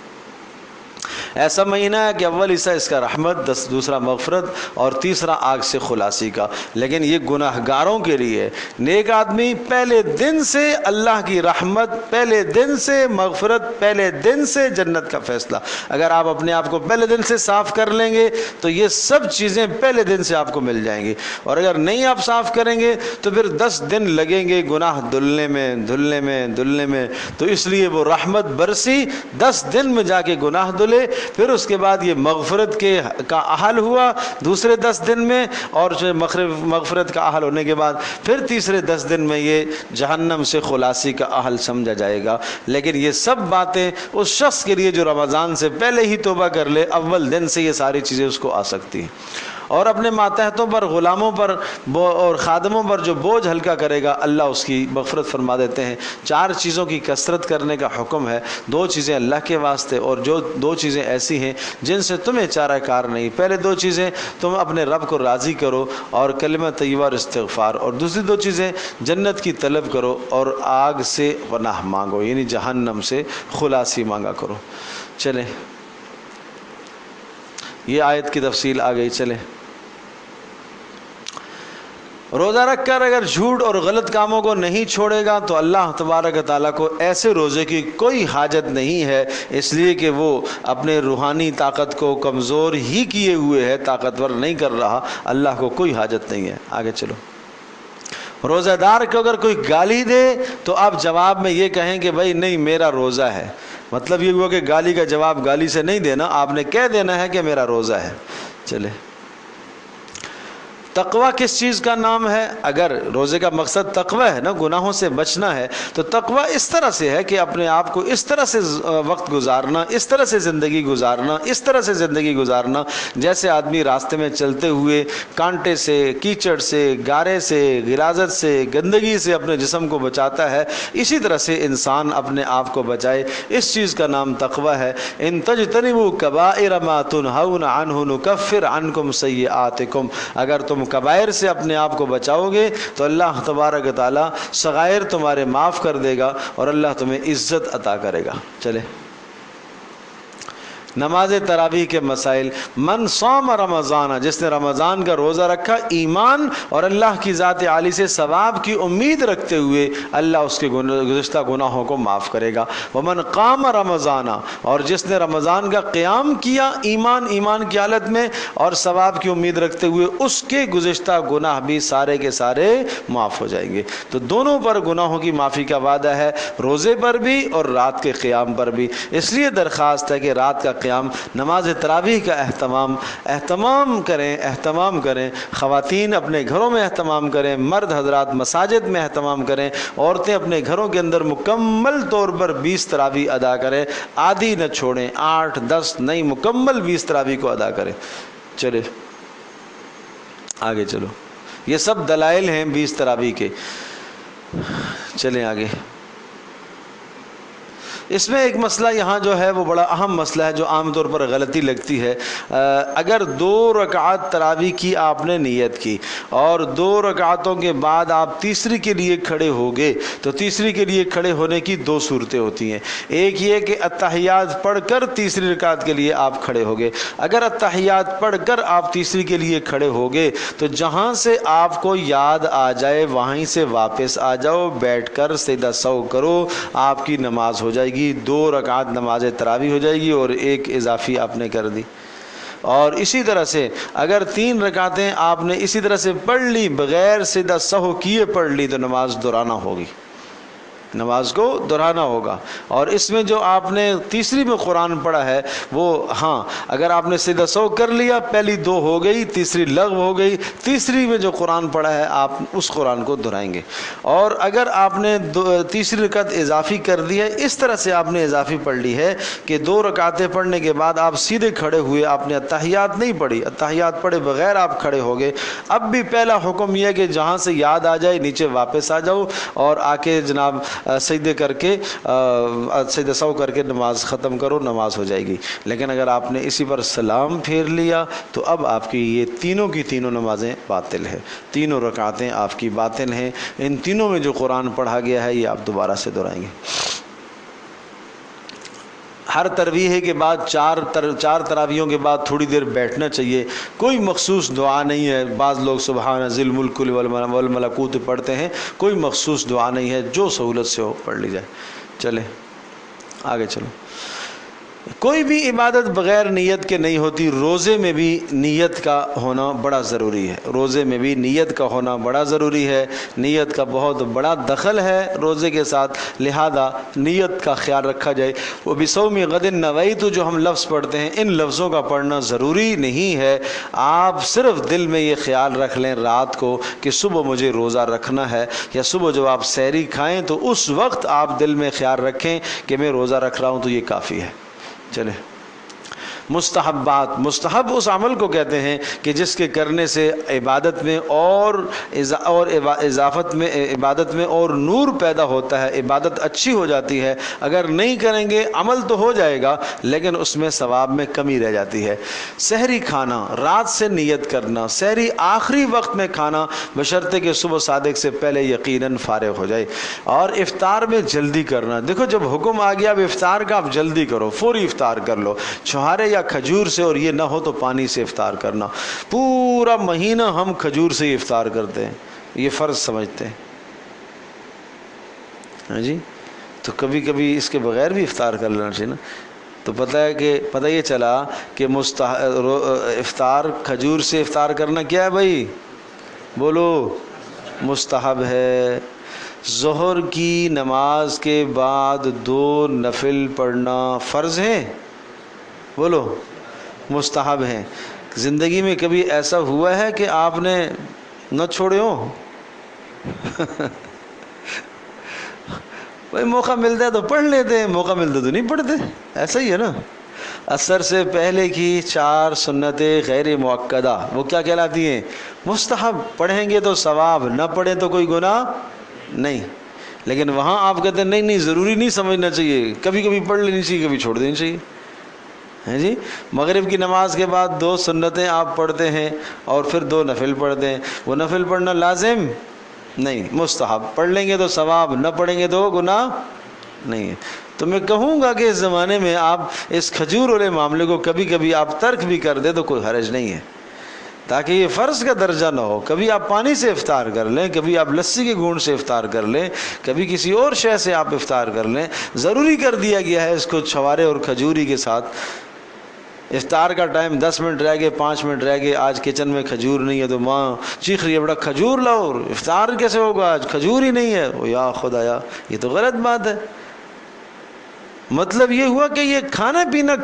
ایسا مہینہ ہے کہ اول حصہ اس کا رحمت، دوسرا مغفرت، اور تیسرا آگ سے خلاصی کا، لیکن یہ گناہ گاروں کے لیے۔ نیک آدمی پہلے دن سے اللہ کی رحمت، پہلے دن سے مغفرت، پہلے دن سے جنت کا فیصلہ۔ اگر آپ اپنے آپ کو پہلے دن سے صاف کر لیں گے تو یہ سب چیزیں پہلے دن سے آپ کو مل جائیں گی، اور اگر نہیں آپ صاف کریں گے تو پھر 10 دن لگیں گے گناہ دھلنے میں۔ تو اس لیے وہ رحمت برسی 10 دن میں جا کے گناہ دھلے، پھر اس کے بعد یہ مغفرت کا اہل ہوا دوسرے 10 دن میں، اور مغفرت کا اہل ہونے کے بعد پھر تیسرے 10 دن میں یہ جہنم سے خلاصی کا اہل سمجھا جائے گا۔ لیکن یہ سب باتیں اس شخص کے لیے جو رمضان سے پہلے ہی توبہ کر لے، اول دن سے یہ ساری چیزیں اس کو آ سکتی ہیں۔ اور اپنے ماتحتوں پر، غلاموں پر اور خادموں پر جو بوجھ ہلکا کرے گا اللہ اس کی مغفرت فرما دیتے ہیں۔ 4 چیزوں کی کثرت کرنے کا حکم ہے، 2 چیزیں اللہ کے واسطے، اور جو 2 چیزیں ایسی ہیں جن سے تمہیں چارہ کار نہیں۔ پہلے 2 چیزیں تم اپنے رب کو راضی کرو اور کلمہ طیبہ اور استغفار، اور دوسری 2 چیزیں جنت کی طلب کرو اور آگ سے پناہ مانگو، یعنی جہنم سے خلاصی مانگا کرو۔ چلیں یہ آیت کی تفصیل آ گئی۔ چلیں روزہ رکھ کر اگر جھوٹ اور غلط کاموں کو نہیں چھوڑے گا تو اللہ تبارک و تعالیٰ کو ایسے روزے کی کوئی حاجت نہیں ہے، اس لیے کہ وہ اپنے روحانی طاقت کو کمزور ہی کیے ہوئے ہے، طاقتور نہیں کر رہا۔ اللہ کو کوئی حاجت نہیں ہے۔ آگے چلو۔ روزہ دار کو اگر کوئی گالی دے تو آپ جواب میں یہ کہیں کہ بھائی نہیں میرا روزہ ہے، مطلب یہ ہوا کہ گالی کا جواب گالی سے نہیں دینا، آپ نے کہہ دینا ہے کہ میرا روزہ ہے۔ چلے تقوی کس چیز کا نام ہے؟ اگر روزے کا مقصد تقوی ہے نا، گناہوں سے بچنا ہے، تو تقوی اس طرح سے ہے کہ اپنے آپ کو اس طرح سے وقت گزارنا، اس طرح سے زندگی گزارنا، اس طرح سے زندگی گزارنا جیسے آدمی راستے میں چلتے ہوئے کانٹے سے، کیچڑ سے، گارے سے، غلاظت سے، گندگی سے اپنے جسم کو بچاتا ہے، اسی طرح سے انسان اپنے آپ کو بچائے۔ اس چیز کا نام تقوی ہے۔ ان تجتنبوا کبائر ما تنہون عنہ نکفر عنکم سیئاتکم، اگر تم کبائر سے اپنے آپ کو بچاؤ گے تو اللہ تبارک و تعالیٰ صغائر تمہارے معاف کر دے گا اور اللہ تمہیں عزت عطا کرے گا۔ چلے نماز تراویح کے مسائل۔ من صام رمضان، جس نے رمضان کا روزہ رکھا ایمان اور اللہ کی ذات عالی سے ثواب کی امید رکھتے ہوئے، اللہ اس کے گزشتہ گناہوں کو معاف کرے گا۔ ومن قام رمضان، اور جس نے رمضان کا قیام کیا ایمان کی حالت میں اور ثواب کی امید رکھتے ہوئے، اس کے گزشتہ گناہ بھی سارے کے سارے معاف ہو جائیں گے۔ تو دونوں پر گناہوں کی معافی کا وعدہ ہے، روزے پر بھی اور رات کے قیام پر بھی۔ اس لیے درخواست ہے کہ رات کا قیام، نماز تراویح کا اہتمام کریں۔ خواتین اپنے گھروں میں اہتمام کریں، مرد حضرات مساجد میں اہتمام کریں، عورتیں اپنے گھروں کے اندر مکمل طور پر 20 تراویح ادا کریں، آدھی نہ چھوڑیں، 8 10 نہیں، مکمل 20 تراویح کو ادا کریں۔ چلے آگے چلو، یہ سب دلائل ہیں 20 تراویح کے۔ چلیں آگے۔ اس میں ایک مسئلہ یہاں جو ہے وہ بڑا اہم مسئلہ ہے جو عام طور پر غلطی لگتی ہے۔ اگر 2 رکعت تراویح کی آپ نے نیت کی اور 2 رکعتوں کے بعد آپ تیسری کے لیے کھڑے ہو گئے تو تیسری کے لیے کھڑے ہونے کی 2 صورتیں ہوتی ہیں۔ ایک یہ کہ اتحیات پڑھ کر تیسری رکعت کے لیے آپ کھڑے ہو گئے۔ اگر اتحیات پڑھ کر آپ تیسری کے لیے کھڑے ہو گئے تو جہاں سے آپ کو یاد آ جائے وہیں سے واپس آ جاؤ، بیٹھ کر سجدہ سہو کرو، آپ کی نماز ہو جائے گی۔ 2 رکعت نماز تراویح ہو جائے گی اور 1 اضافی آپ نے کر دی۔ اور اسی طرح سے اگر 3 رکعتیں آپ نے اسی طرح سے پڑھ لی، بغیر سجدہ سہو کیے پڑھ لی، تو نماز دہرانا ہوگی۔ نماز کو دہرانا ہوگا۔ اور اس میں جو آپ نے تیسری میں قرآن پڑھا ہے وہ ہاں اگر آپ نے سجدہ سہو کر لیا، پہلی 2 ہو گئی، تیسری لغو ہو گئی، تیسری میں جو قرآن پڑھا ہے آپ اس قرآن کو دہرائیں گے۔ اور اگر آپ نے تیسری رکعت اضافی کر دی ہے، اس طرح سے آپ نے اضافی پڑھ لی ہے کہ 2 رکعتیں پڑھنے کے بعد آپ سیدھے کھڑے ہوئے، آپ نے اتحیات نہیں پڑھی، اتحیات پڑھے بغیر آپ کھڑے ہو گئے، اب بھی پہلا حکم یہ ہے کہ جہاں سے یاد آ جائے نیچے واپس آ جاؤ اور آ کے جناب سجدے کر کے سجدہ سہو کر کے نماز ختم کرو، نماز ہو جائے گی۔ لیکن اگر آپ نے اسی پر سلام پھیر لیا تو اب آپ کی یہ تینوں کی تینوں نمازیں باطل ہیں، تینوں رکعتیں آپ کی باطل ہیں۔ ان تینوں میں جو قرآن پڑھا گیا ہے یہ آپ دوبارہ سے دہرائیں گے۔ ہر تراویح کے بعد چار تراویحوں کے بعد تھوڑی دیر بیٹھنا چاہیے، کوئی مخصوص دعا نہیں ہے۔ بعض لوگ سبحان ذی الملک والملکوت پڑھتے ہیں، کوئی مخصوص دعا نہیں ہے، جو سہولت سے ہو پڑھ لی جائے۔ چلے آگے چلو۔ کوئی بھی عبادت بغیر نیت کے نہیں ہوتی۔ روزے میں بھی نیت کا ہونا بڑا ضروری ہے، روزے میں بھی نیت کا ہونا بڑا ضروری ہے، نیت کا بہت بڑا دخل ہے روزے کے ساتھ، لہذا نیت کا خیال رکھا جائے۔ وہ بصوم غد نویت جو ہم لفظ پڑھتے ہیں، ان لفظوں کا پڑھنا ضروری نہیں ہے، آپ صرف دل میں یہ خیال رکھ لیں رات کو کہ صبح مجھے روزہ رکھنا ہے، یا صبح جب آپ سحری کھائیں تو اس وقت آپ دل میں خیال رکھیں کہ میں روزہ رکھ رہا ہوں، تو یہ کافی ہے۔ چلے مستحبات، مستحب اس عمل کو کہتے ہیں کہ جس کے کرنے سے عبادت میں اور اضافت میں عبادت میں اور نور پیدا ہوتا ہے، عبادت اچھی ہو جاتی ہے۔ اگر نہیں کریں گے عمل تو ہو جائے گا لیکن اس میں ثواب میں کمی رہ جاتی ہے۔ سحری کھانا، رات سے نیت کرنا، سحری آخری وقت میں کھانا بشرطے کہ صبح صادق سے پہلے یقیناً فارغ ہو جائے، اور افطار میں جلدی کرنا۔ دیکھو جب حکم آ گیا اب افطار کا، آپ جلدی کرو، فوری افطار کر لو، چھہارے یا کھجور سے، اور یہ نہ ہو تو پانی سے افطار کرنا۔ پورا مہینہ ہم کھجور سے ہی افطار کرتے ہیں، یہ فرض سمجھتے ہیں، ہاں جی، تو کبھی کبھی اس کے بغیر بھی افطار کر لینا چاہیے نا۔ تو پتہ یہ چلا کہ افطار کھجور سے افطار کرنا کیا ہے بھائی؟ بولو، مستحب ہے۔ ظہر کی نماز کے بعد 2 نفل پڑھنا فرض ہے؟ بولو، مستحب ہیں۔ زندگی میں کبھی ایسا ہوا ہے کہ آپ نے نہ چھوڑے ہوں؟ بھائی موقع ملتا ہے تو پڑھ لیتے ہیں، موقع ملتا تو نہیں پڑھتے، ایسا ہی ہے نا۔ عصر سے پہلے کی 4 سنتیں غیر مؤکدہ وہ کیا کہلاتی ہیں؟ مستحب۔ پڑھیں گے تو ثواب، نہ پڑھیں تو کوئی گناہ نہیں۔ لیکن وہاں آپ کہتے ہیں نہیں ضروری نہیں سمجھنا چاہیے، کبھی کبھی پڑھ لینی چاہیے، کبھی چھوڑ دینی چاہیے، ہیں جی۔ مغرب کی نماز کے بعد 2 سنتیں آپ پڑھتے ہیں اور پھر 2 نفل پڑھتے ہیں، وہ نفل پڑھنا لازم نہیں، مستحب۔ پڑھ لیں گے تو ثواب، نہ پڑھیں گے تو گناہ نہیں ہے۔ تو میں کہوں گا کہ اس زمانے میں آپ اس کھجور والے معاملے کو کبھی کبھی آپ ترک بھی کر دیں تو کوئی حرج نہیں ہے، تاکہ یہ فرض کا درجہ نہ ہو۔ کبھی آپ پانی سے افطار کر لیں، کبھی آپ لسی کے گھونٹ سے افطار کر لیں، کبھی کسی اور شے سے آپ افطار کر لیں۔ ضروری کر دیا گیا ہے اس کو چھوارے اور کھجوری کے ساتھ۔ افطار کا ٹائم 10 منٹ رہ گئے، 5 منٹ رہ گئے، آج کچن میں کھجور نہیں ہے تو ماں چیخ رہی ہے بڑا کھجور لاؤ، افطار کیسے ہوگا آج کھجور ہی نہیں ہے۔ او یا خدایا، یہ تو غلط بات ہے۔ مطلب یہ ہوا کہ یہ کھانا پینا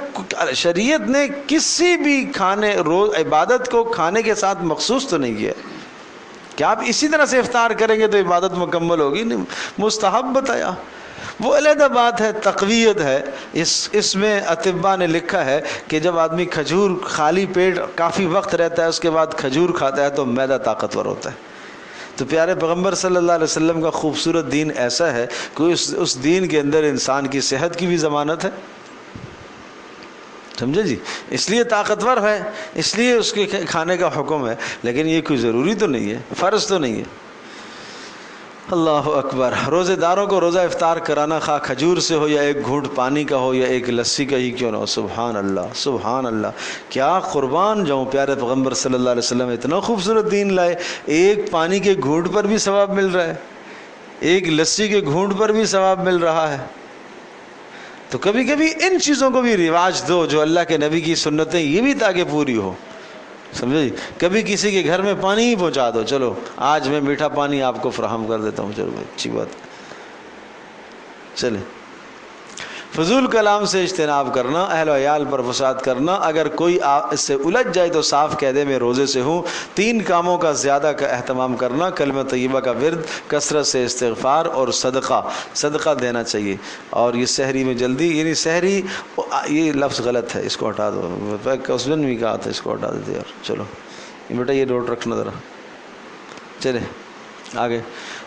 شریعت نے کسی بھی روز عبادت کو کھانے کے ساتھ مخصوص تو نہیں کیا کہ آپ اسی طرح سے افطار کریں گے تو عبادت مکمل ہوگی، نہیں، مستحب بتایا۔ وہ علیحدہ بات ہے، تقویت ہے۔ اس میں اطباء نے لکھا ہے کہ جب آدمی کھجور خالی پیٹ کافی وقت رہتا ہے اس کے بعد کھجور کھاتا ہے تو معدہ طاقتور ہوتا ہے۔ تو پیارے پیغمبر صلی اللہ علیہ وسلم کا خوبصورت دین ایسا ہے کہ اس دین کے اندر انسان کی صحت کی بھی ضمانت ہے، سمجھے جی، اس لیے طاقتور ہے، اس لیے اس کے کھانے کا حکم ہے، لیکن یہ کوئی ضروری تو نہیں ہے، فرض تو نہیں ہے۔ اللہ اکبر۔ روزے داروں کو روزہ افطار کرانا، خواہ کھجور سے ہو یا ایک گھونٹ پانی کا ہو یا ایک لسی کا ہی کیوں نہ ہو، سبحان اللہ سبحان اللہ، کیا قربان جاؤں، پیارے پیغمبر صلی اللہ علیہ وسلم اتنا خوبصورت دین لائے۔ ایک پانی کے گھونٹ پر بھی ثواب مل رہا ہے، ایک لسی کے گھونٹ پر بھی ثواب مل رہا ہے۔ تو کبھی کبھی ان چیزوں کو بھی رواج دو جو اللہ کے نبی کی سنتیں، یہ بھی تاکہ پوری ہو، سمجھے جی۔ کبھی کسی کے گھر میں پانی ہی پہنچا دو، چلو آج میں میٹھا پانی آپ کو فراہم کر دیتا ہوں، چلو اچھی بات۔ چلیں، فضول کلام سے اجتناب کرنا، اہل و عیال پر فساد کرنا، اگر کوئی اس سے الجھ جائے تو صاف کہہ دے میں روزے سے ہوں۔ 3 کاموں کا زیادہ کا اہتمام کرنا، کلمہ طیبہ کا ورد، کثرت سے استغفار اور صدقہ دینا چاہیے۔ اور یہ سحری میں جلدی، یعنی سحری، یہ لفظ غلط ہے، اس کو ہٹا دو، اس دن بھی کہا تھا اس کو ہٹا دیتے یار۔ چلو بیٹا یہ نوٹ رکھنا ذرا، چلے آگے۔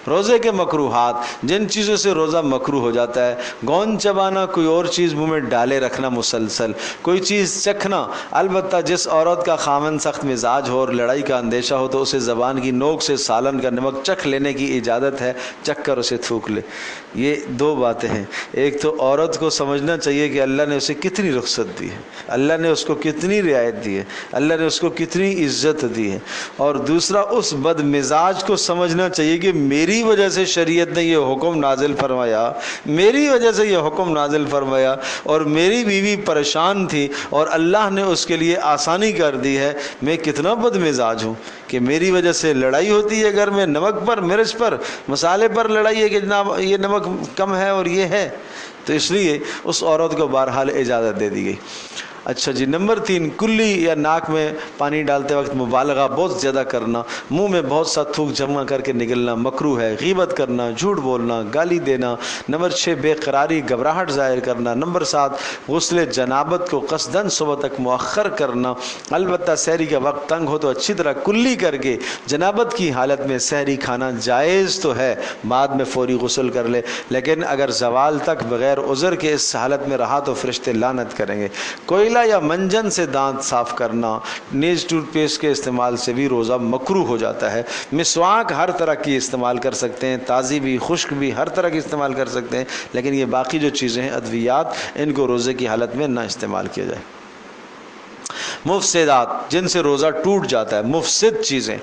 روزے کے مکروہات، جن چیزوں سے روزہ مکروہ ہو جاتا ہے: گون چبانا، کوئی اور چیز منہ میں ڈالے رکھنا مسلسل، کوئی چیز چکھنا، البتہ جس عورت کا خامن سخت مزاج ہو اور لڑائی کا اندیشہ ہو تو اسے زبان کی نوک سے سالن کا نمک چکھ لینے کی اجازت ہے، چکھ کر اسے تھوک لے۔ یہ 2 باتیں ہیں، ایک تو عورت کو سمجھنا چاہیے کہ اللہ نے اسے کتنی رخصت دی ہے، اللہ نے اس کو کتنی رعایت دی ہے، اللہ نے اس کو کتنی عزت دی ہے، اور دوسرا اس بد مزاج کو سمجھنا چاہیے کہ میری وجہ سے شریعت نے یہ حکم نازل فرمایا، میری وجہ سے یہ حکم نازل فرمایا، اور میری بیوی پریشان تھی اور اللہ نے اس کے لیے آسانی کر دی ہے۔ میں کتنا بد مزاج ہوں کہ میری وجہ سے لڑائی ہوتی ہے گھر میں، نمک پر، مرچ پر، مسالے پر لڑائی ہے کہ جناب یہ نمک کم ہے اور یہ ہے، تو اس لیے اس عورت کو بہرحال اجازت دے دی گئی۔ اچھا جی، نمبر 3، کلی یا ناک میں پانی ڈالتے وقت مبالغہ بہت زیادہ کرنا، منہ میں بہت سا تھوک جمع کر کے نگلنا مکروہ ہے۔ غیبت کرنا، جھوٹ بولنا، گالی دینا۔ نمبر 6، بے قراری، گھبراہٹ ظاہر کرنا۔ نمبر 7، غسل جنابت کو قصداً صبح تک مؤخر کرنا، البتہ سحری کا وقت تنگ ہو تو اچھی طرح کلی کر کے جنابت کی حالت میں سحری کھانا جائز تو ہے، بعد میں فوری غسل کر لے، لیکن اگر زوال تک بغیر عذر کے اس حالت میں رہا تو فرشتے لعنت کریں گے۔ کوئی یا منجن سے دانت صاف کرنا، نیز ٹوتھ پیسٹ کے استعمال سے بھی روزہ مکروہ ہو جاتا ہے۔ مسواک ہر طرح کی استعمال کر سکتے ہیں، تازی بھی خشک بھی ہر طرح کی استعمال کر سکتے ہیں، لیکن یہ باقی جو چیزیں ہیں ادویات، ان کو روزے کی حالت میں نہ استعمال کیا جائے۔ مفسدات، جن سے روزہ ٹوٹ جاتا ہے، مفسد چیزیں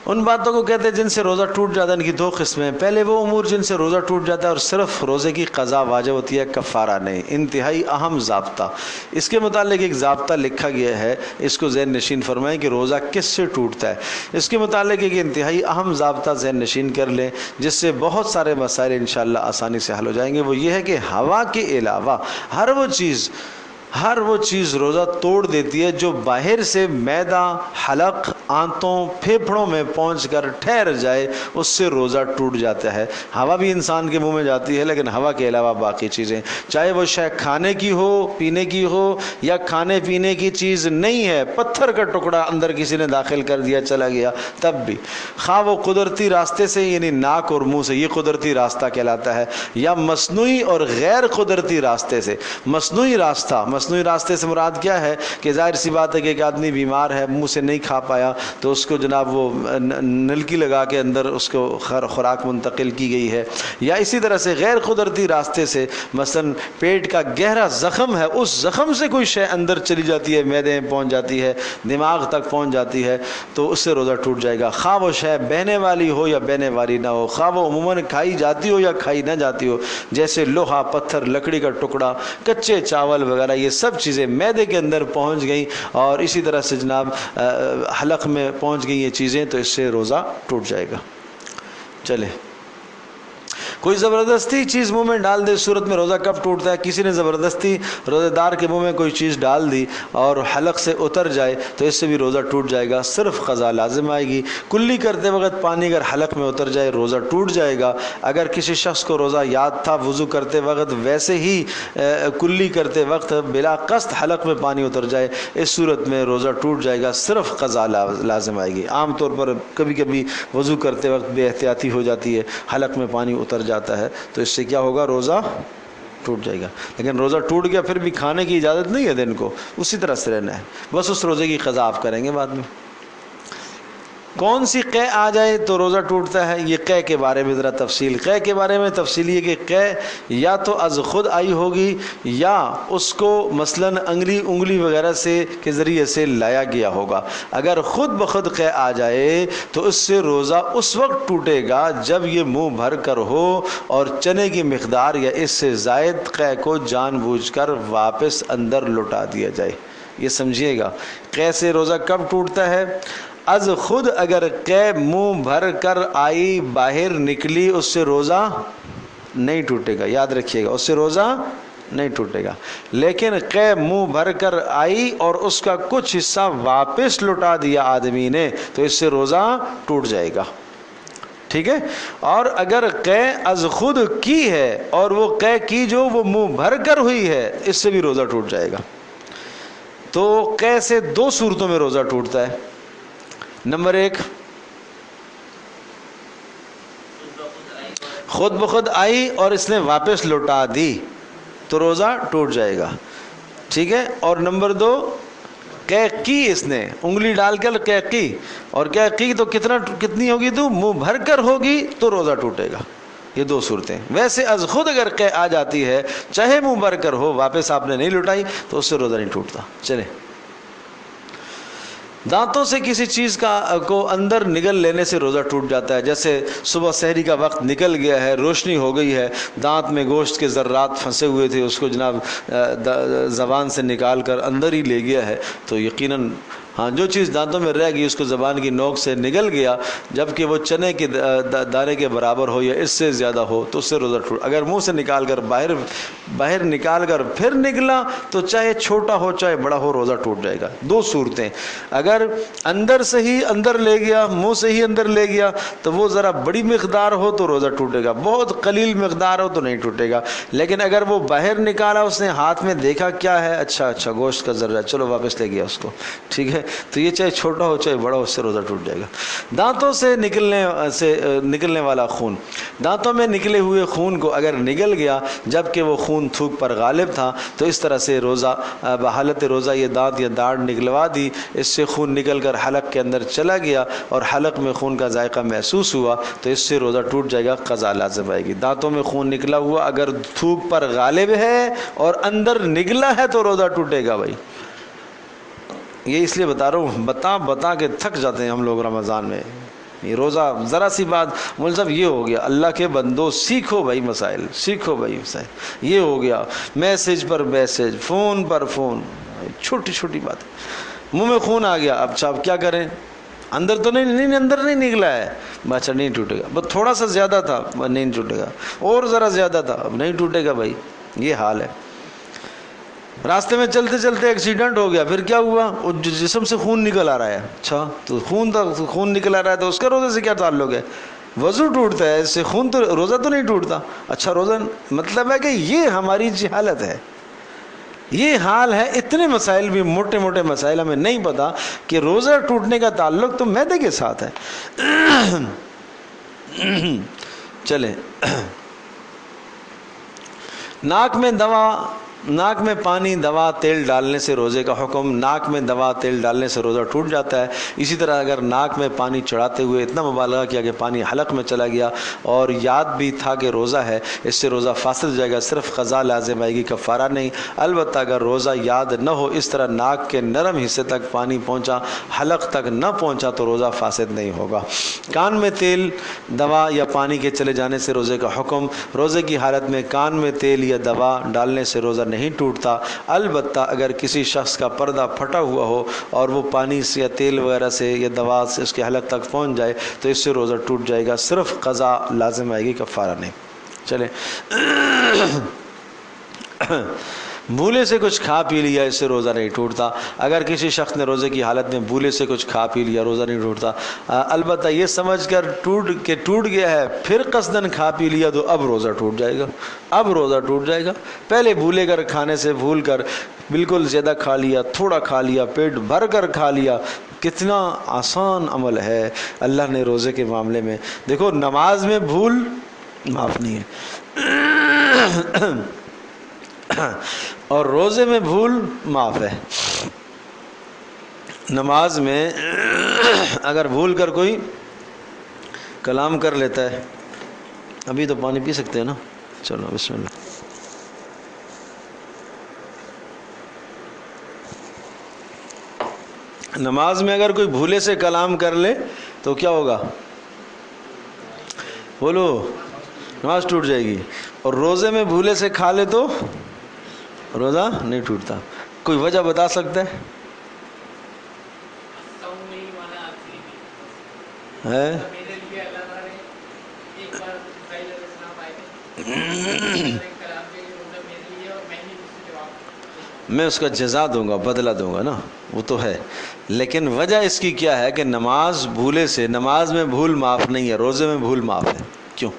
ان باتوں کو کہتے ہیں جن سے روزہ ٹوٹ جاتا ہے۔ ان کی 2 قسمیں، پہلے وہ امور جن سے روزہ ٹوٹ جاتا ہے اور صرف روزے کی قضا واجب ہوتی ہے، کفارہ نہیں۔ انتہائی اہم ضابطہ، اس کے متعلق ایک ضابطہ لکھا گیا ہے، اس کو ذہن نشین فرمائیں کہ روزہ کس سے ٹوٹتا ہے۔ اس کے متعلق ایک انتہائی اہم ضابطہ ذہن نشین کر لیں، جس سے بہت سارے مسائل انشاءاللہ آسانی سے حل ہو جائیں گے۔ وہ یہ ہے کہ ہوا کے علاوہ ہر وہ چیز روزہ توڑ دیتی ہے جو باہر سے معدہ، حلق، آنتوں، پھیپھڑوں میں پہنچ کر ٹھہر جائے، اس سے روزہ ٹوٹ جاتا ہے۔ ہوا بھی انسان کے منہ میں جاتی ہے، لیکن ہوا کے علاوہ باقی چیزیں، چاہے وہ شے کھانے کی ہو، پینے کی ہو، یا کھانے پینے کی چیز نہیں ہے، پتھر کا ٹکڑا اندر کسی نے داخل کر دیا چلا گیا، تب بھی خواہ وہ قدرتی راستے سے، یعنی ناک اور منہ سے، یہ قدرتی راستہ کہلاتا ہے، یا مصنوعی اور غیر قدرتی راستے سے۔ مصنوعی راستے سے مراد کیا ہے کہ ظاہر سی بات ہے کہ ایک آدمی بیمار ہے، منہ سے نہیں کھا پایا تو اس کو جناب وہ نلکی لگا کے اندر اس کو خوراک منتقل کی گئی ہے، یا اسی طرح سے غیر قدرتی راستے سے، مثلا پیٹ کا گہرا زخم ہے، اس زخم سے کوئی شے اندر چلی جاتی ہے، معدے میں پہنچ جاتی ہے، دماغ تک پہنچ جاتی ہے، تو اس سے روزہ ٹوٹ جائے گا، خواہ وہ شے بہنے والی ہو یا بہنے والی نہ ہو، خواہ وہ عموماً کھائی جاتی ہو یا کھائی نہ جاتی ہو، جیسے لوہا، پتھر، لکڑی کا ٹکڑا، کچے چاول وغیرہ، یہ سب چیزیں معدے کے اندر پہنچ گئیں اور اسی طرح سے جناب حلق میں پہنچ گئی یہ چیزیں، تو اس سے روزہ ٹوٹ جائے گا۔ چلے، کوئی زبردستی چیز منہ میں ڈال دے، صورت میں روزہ کب ٹوٹتا ہے؟ کسی نے زبردستی روزہ دار کے منہ میں کوئی چیز ڈال دی اور حلق سے اتر جائے تو اس سے بھی روزہ ٹوٹ جائے گا، صرف قضا لازم آئے گی۔ کلی کرتے وقت پانی اگر حلق میں اتر جائے روزہ ٹوٹ جائے گا۔ اگر کسی شخص کو روزہ یاد تھا وضو کرتے وقت، ویسے ہی کلی کرتے وقت بلا قصد حلق میں پانی اتر جائے، اس صورت میں روزہ ٹوٹ جائے گا، صرف قضا لازم آئے گی۔ عام طور پر کبھی کبھی وضو کرتے وقت بے احتیاطی ہو جاتی ہے، حلق میں پانی اتر جاتا ہے، تو اس سے کیا ہوگا؟ روزہ ٹوٹ جائے گا۔ لیکن روزہ ٹوٹ گیا پھر بھی کھانے کی اجازت نہیں ہے، دن کو اسی طرح سے رہنا ہے، بس اس روزے کی قضا آپ کریں گے بعد میں۔ کون سی قے آ جائے تو روزہ ٹوٹتا ہے؟ یہ قے کے بارے میں ذرا تفصیل، قے کے بارے میں تفصیل یہ کہ قے یا تو از خود آئی ہوگی یا اس کو مثلا انگلی وغیرہ سے کے ذریعے سے لایا گیا ہوگا۔ اگر خود بخود قے آ جائے تو اس سے روزہ اس وقت ٹوٹے گا جب یہ منہ بھر کر ہو اور چنے کی مقدار یا اس سے زائد قے کو جان بوجھ کر واپس اندر لوٹا دیا جائے۔ یہ سمجھیے گا، قے سے روزہ کب ٹوٹتا ہے؟ از خود اگر قے منہ بھر کر آئی، باہر نکلی، اس سے روزہ نہیں ٹوٹے گا، یاد رکھیے گا، اس سے روزہ نہیں ٹوٹے گا۔ لیکن قے منہ بھر کر آئی اور اس کا کچھ حصہ واپس لوٹا دیا آدمی نے تو اس سے روزہ ٹوٹ جائے گا، ٹھیک ہے۔ اور اگر قے از خود کی ہے اور وہ قے کی جو وہ منہ بھر کر ہوئی ہے، اس سے بھی روزہ ٹوٹ جائے گا۔ تو قے سے دو صورتوں میں روزہ ٹوٹتا ہے۔ نمبر ایک، خود بخود آئی اور اس نے واپس لوٹا دی تو روزہ ٹوٹ جائے گا، ٹھیک ہے۔ اور نمبر دو، قے کی، اس نے انگلی ڈال کر قے کی، اور قے کی تو کتنی ہوگی، تو منہ بھر کر ہوگی تو روزہ ٹوٹے گا۔ یہ دو صورتیں۔ ویسے از خود اگر قے آ جاتی ہے، چاہے منہ بھر کر ہو، واپس آپ نے نہیں لوٹائی تو اس سے روزہ نہیں ٹوٹتا۔ چلیں، دانتوں سے کسی چیز کو اندر نگل لینے سے روزہ ٹوٹ جاتا ہے۔ جیسے صبح سحری کا وقت نکل گیا ہے، روشنی ہو گئی ہے، دانت میں گوشت کے ذرات پھنسے ہوئے تھے، اس کو جناب زبان سے نکال کر اندر ہی لے گیا ہے، تو یقیناً ہاں جو چیز دانتوں میں رہ گئی اس کو زبان کی نوک سے نگل گیا، جبکہ وہ چنے کے دانے کے برابر ہو یا اس سے زیادہ ہو تو اس سے روزہ ٹوٹ۔ اگر منہ سے نکال کر باہر نکال کر پھر نکلا تو چاہے چھوٹا ہو چاہے بڑا ہو، روزہ ٹوٹ جائے گا۔ دو صورتیں، اگر اندر سے ہی اندر لے گیا، منہ سے ہی اندر لے گیا تو وہ ذرا بڑی مقدار ہو تو روزہ ٹوٹے گا، بہت قلیل مقدار ہو تو نہیں ٹوٹے گا۔ لیکن اگر وہ باہر نکالا، اس نے ہاتھ میں دیکھا کیا ہے، اچھا گوشت کا ذرہ، چلو واپس لے گیا اس کو، ٹھیک ہے، تو یہ چاہے چھوٹا ہو چاہے بڑا ہو، اس سے روزہ ٹوٹ جائے گا۔ دانتوں سے نکلنے والا خون، دانتوں میں نکلے ہوئے خون کو اگر نگل گیا جبکہ وہ خون تھوک پر غالب تھا تو اس طرح سے روزہ بحالت روزہ یہ دانت یا داڑھ نکلوا دی، اس سے خون نکل کر حلق کے اندر چلا گیا اور حلق میں خون کا ذائقہ محسوس ہوا تو اس سے روزہ ٹوٹ جائے گا، قضا لازم آئے گی۔ دانتوں میں خون نکلا ہوا اگر تھوک پر غالب ہے اور اندر نگلا ہے تو روزہ ٹوٹے گا بھائی۔ یہ اس لیے بتا رہا ہوں، بتا کے تھک جاتے ہیں ہم لوگ رمضان میں۔ یہ روزہ ذرا سی بات، مول صاحب یہ ہو گیا، اللہ کے بندو سیکھو بھائی مسائل، سیکھو بھائی مسائل، یہ ہو گیا میسج پر میسج، فون پر فون، چھوٹی چھوٹی بات، منہ میں خون آ گیا، اب کیا کریں، اندر تو نہیں اندر نہیں نکلا ہے، اچھا نہیں ٹوٹے گا، بس تھوڑا سا زیادہ تھا نہیں ٹوٹے گا، اور ذرا زیادہ تھا اب نہیں ٹوٹے گا بھائی، یہ حال ہے۔ راستے میں چلتے چلتے ایکسیڈنٹ ہو گیا، پھر کیا ہوا، جسم سے خون نکل آ رہا ہے، اچھا تو خون نکل آ رہا ہے تو اس کا روزے سے کیا تعلق ہے، وضو ٹوٹتا ہے اس سے، خون تو روزہ تو نہیں ٹوٹتا، اچھا روزہ، مطلب ہے کہ یہ ہماری جہالت ہے، یہ حال ہے۔ اتنے مسائل بھی، موٹے موٹے مسائل ہمیں نہیں پتا کہ روزہ ٹوٹنے کا تعلق تو معدے کے ساتھ ہے۔ چلیں، ناک میں پانی، دوا، تیل ڈالنے سے روزے کا حکم، ناک میں دوا تیل ڈالنے سے روزہ ٹوٹ جاتا ہے۔ اسی طرح اگر ناک میں پانی چڑھاتے ہوئے اتنا مبالغہ کیا کہ پانی حلق میں چلا گیا اور یاد بھی تھا کہ روزہ ہے، اس سے روزہ فاسد ہو جائے گا، صرف قضا لازم آئے گی، کفارہ نہیں۔ البتہ اگر روزہ یاد نہ ہو، اس طرح ناک کے نرم حصے تک پانی پہنچا، حلق تک نہ پہنچا تو روزہ فاسد نہیں ہوگا۔ کان میں تیل، دوا یا پانی کے چلے جانے سے روزے کا حکم، روزے کی حالت میں کان میں تیل یا دوا ڈالنے سے روزہ نہیں ٹوٹتا، البتہ اگر کسی شخص کا پردہ پھٹا ہوا ہو اور وہ پانی سے یا تیل وغیرہ سے یا دوا سے اس کے حلق تک پہنچ جائے تو اس سے روزہ ٹوٹ جائے گا، صرف قضا لازم آئے گی، کفارہ نہیں۔ چلیں، بھولے سے کچھ کھا پی لیا، اس سے روزہ نہیں ٹوٹتا۔ اگر کسی شخص نے روزے کی حالت میں بھولے سے کچھ کھا پی لیا، روزہ نہیں ٹوٹتا، البتہ یہ سمجھ کر ٹوٹ گیا ہے، پھر قصدن کھا پی لیا تو اب روزہ ٹوٹ جائے گا، اب روزہ ٹوٹ جائے گا۔ پہلے بھولے کر کھانے سے بھول کر بالکل زیادہ کھا لیا، تھوڑا کھا لیا، پیٹ بھر کر کھا لیا، کتنا آسان عمل ہے اللہ نے روزے کے معاملے میں۔ دیکھو نماز میں بھول معاف نہیں ہے اور روزے میں بھول معاف ہے۔ نماز میں اگر بھول کر کوئی کلام کر لیتا ہے، ابھی تو پانی پی سکتے ہیں نا، چلو بسم اللہ۔ نماز میں اگر کوئی بھولے سے کلام کر لے تو کیا ہوگا، بولو، نماز ٹوٹ جائے گی۔ اور روزے میں بھولے سے کھا لے تو روزہ نہیں ٹوٹتا۔ کوئی وجہ بتا سکتا ہے؟ میں اس کا جزا دوں گا، بدلہ دوں گا نا، وہ تو ہے، لیکن وجہ اس کی کیا ہے کہ نماز بھولے سے، نماز میں بھول معاف نہیں ہے، روزے میں بھول معاف ہے. کیوں؟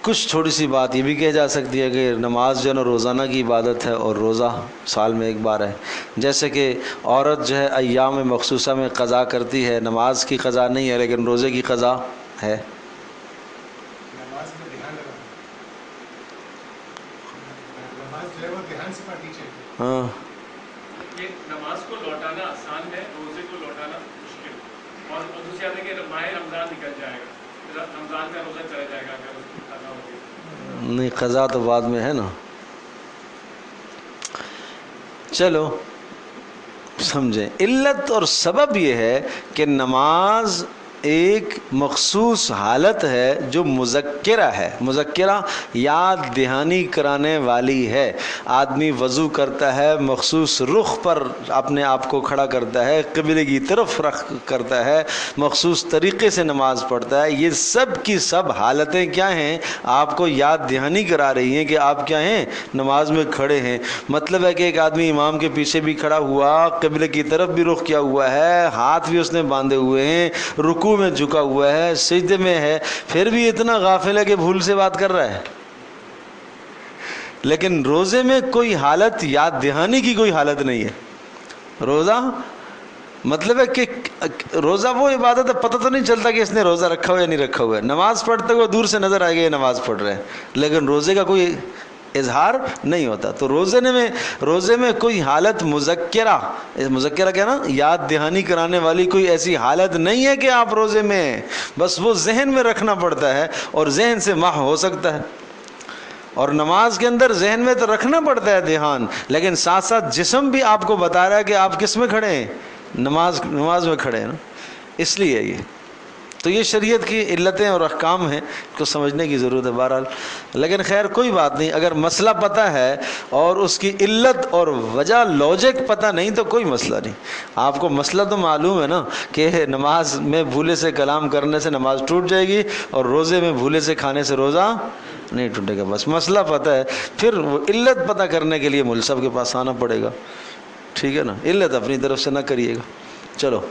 کچھ تھوڑی سی بات یہ بھی کہی جا سکتی ہے کہ نماز جو ہے نا روزانہ کی عبادت ہے اور روزہ سال میں ایک بار ہے. جیسے کہ عورت جو ہے ایام مخصوصہ میں قضا کرتی ہے، نماز کی قضا نہیں ہے لیکن روزے کی قضا ہے. ہاں نماز کو لوٹانا آسان ہے، روزے کو لوٹانا مشکل. اور دوسری بات ہے کہ ماہ رمضان نکل جائے گا، رمضان کا روزہ چلا جائے گا اگر اس کی قضا ہوگی. نہیں، قضا تو بعد میں ہے نا. چلو سمجھیں، علت اور سبب یہ ہے کہ نماز ایک مخصوص حالت ہے جو مذکرہ ہے. مذکرہ یاد دہانی کرانے والی ہے. آدمی وضو کرتا ہے، مخصوص رخ پر اپنے آپ کو کھڑا کرتا ہے، قبلے کی طرف رخ کرتا ہے، مخصوص طریقے سے نماز پڑھتا ہے. یہ سب کی سب حالتیں کیا ہیں؟ آپ کو یاد دہانی کرا رہی ہیں کہ آپ کیا ہیں؟ نماز میں کھڑے ہیں. مطلب ہے کہ ایک آدمی امام کے پیچھے بھی کھڑا ہوا، قبلے کی طرف بھی رخ کیا ہوا ہے، ہاتھ بھی اس نے باندھے ہوئے ہیں، رکوع میں جھکا ہوا ہے، سجدے میں ہے، پھر بھی اتنا غافل ہے کہ بھول سے بات کر رہا ہے. لیکن روزے میں کوئی حالت یاد دہانی کی کوئی حالت نہیں ہے. روزہ مطلب ہے کہ روزہ وہ عبادت ہے، پتہ تو نہیں چلتا کہ اس نے روزہ رکھا ہوا یا نہیں رکھا ہوا ہے. نماز پڑھتے ہوئے دور سے نظر آئے گا یہ نماز پڑھ رہے ہیں، لیکن روزے کا کوئی اظہار نہیں ہوتا. تو روزے میں کوئی حالت مذکرہ کیا نا، یاد دہانی کرانے والی کوئی ایسی حالت نہیں ہے کہ آپ روزے میں ہیں. بس وہ ذہن میں رکھنا پڑتا ہے اور ذہن سے محو ہو سکتا ہے. اور نماز کے اندر ذہن میں تو رکھنا پڑتا ہے دھیان، لیکن ساتھ ساتھ جسم بھی آپ کو بتا رہا ہے کہ آپ کس میں کھڑے ہیں؟ نماز میں کھڑے ہیں نا. اس لیے یہ تو یہ شریعت کی علتیں اور احکام ہیں کو سمجھنے کی ضرورت ہے بہرحال. لیکن خیر کوئی بات نہیں، اگر مسئلہ پتہ ہے اور اس کی علت اور وجہ لاجک پتہ نہیں تو کوئی مسئلہ نہیں. آپ کو مسئلہ تو معلوم ہے نا کہ نماز میں بھولے سے کلام کرنے سے نماز ٹوٹ جائے گی اور روزے میں بھولے سے کھانے سے روزہ نہیں ٹوٹے گا. بس مسئلہ پتہ ہے، پھر وہ علت پتہ کرنے کے لیے مول صاحب کے پاس آنا پڑے گا. ٹھیک ہے نا، علت اپنی طرف سے نہ کریے گا. چلو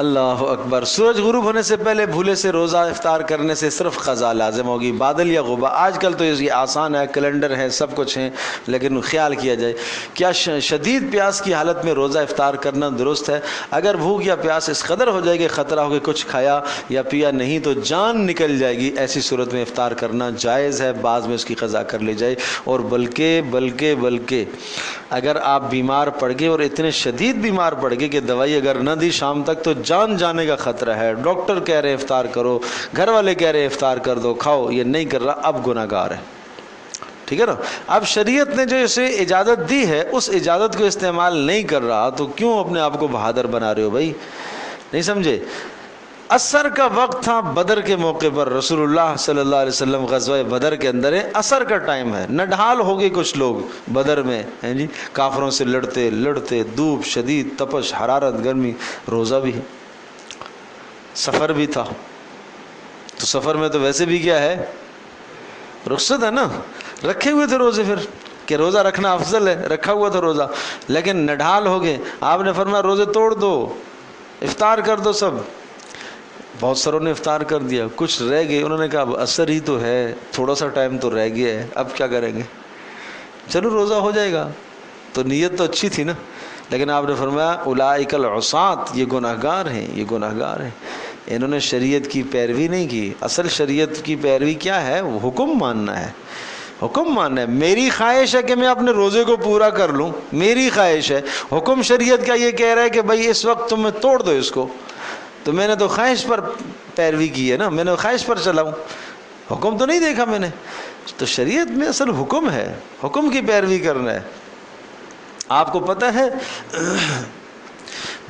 اللہ اکبر. سورج غروب ہونے سے پہلے بھولے سے روزہ افطار کرنے سے صرف قضا لازم ہوگی. بادل یا غبار، آج کل تو یہ آسان ہے، کیلنڈر ہے، سب کچھ ہے، لیکن خیال کیا جائے کیا شدید پیاس کی حالت میں روزہ افطار کرنا درست ہے؟ اگر بھوک یا پیاس اس قدر ہو جائے کہ خطرہ ہو کہ کچھ کھایا یا پیا نہیں تو جان نکل جائے گی، ایسی صورت میں افطار کرنا جائز ہے. بعض میں اس کی قضا کر لی جائے. اور بلکہ اگر آپ بیمار پڑ گئے اور اتنے شدید بیمار پڑ گئے کہ دوائی اگر نہ دی شام تک تو جان جانے کا خطرہ ہے، ڈاکٹر کہہ رہے افطار کرو، گھر والے کہہ رہے افطار کر دو، کھاؤ، یہ نہیں کر رہا، اب گناہ گار ہے. ٹھیک ہے نا. اب شریعت نے جو اسے اجازت دی ہے اس اجازت کو استعمال نہیں کر رہا تو کیوں اپنے آپ کو بہادر بنا رہے ہو بھائی؟ نہیں سمجھے. عصر کا وقت تھا بدر کے موقع پر، رسول اللہ صلی اللہ علیہ وسلم غزوہ بدر کے اندر ہے، عصر کا ٹائم ہے، نڈھال ہو گئے کچھ لوگ بدر میں ہیں جی، کافروں سے لڑتے دھوپ شدید، تپش، حرارت، گرمی، روزہ بھی ہے، سفر بھی تھا. تو سفر میں تو ویسے بھی کیا ہے، رخصت ہے نا، رکھے ہوئے تھے روزے، پھر کہ روزہ رکھنا افضل ہے، رکھا ہوا تھا روزہ، لیکن نڈھال ہو گئے. آپ نے فرمایا روزے توڑ دو، افطار کر دو. سب بہت ساروں نے افطار کر دیا، کچھ رہ گئے، انہوں نے کہا اب عصر ہی تو ہے، تھوڑا سا ٹائم تو رہ گیا ہے، اب کیا کریں گے، چلو روزہ ہو جائے گا. تو نیت تو اچھی تھی نا، لیکن آپ نے فرمایا اولئک العصاة، یہ گناہگار ہیں، یہ گناہگار ہیں، انہوں نے شریعت کی پیروی نہیں کی. اصل شریعت کی پیروی کیا ہے؟ وہ حکم ماننا ہے، حکم ماننا ہے. میری خواہش ہے کہ میں اپنے روزے کو پورا کر لوں، میری خواہش ہے. حکم شریعت کا یہ کہہ رہا ہے کہ بھائی اس وقت تم توڑ دو اس کو، تو میں نے تو خواہش پر پیروی کی ہے نا، میں نے خواہش پر چلا ہوں، حکم تو نہیں دیکھا میں نے. تو شریعت میں اصل حکم ہے، حکم کی پیروی کرنا ہے. آپ کو پتہ ہے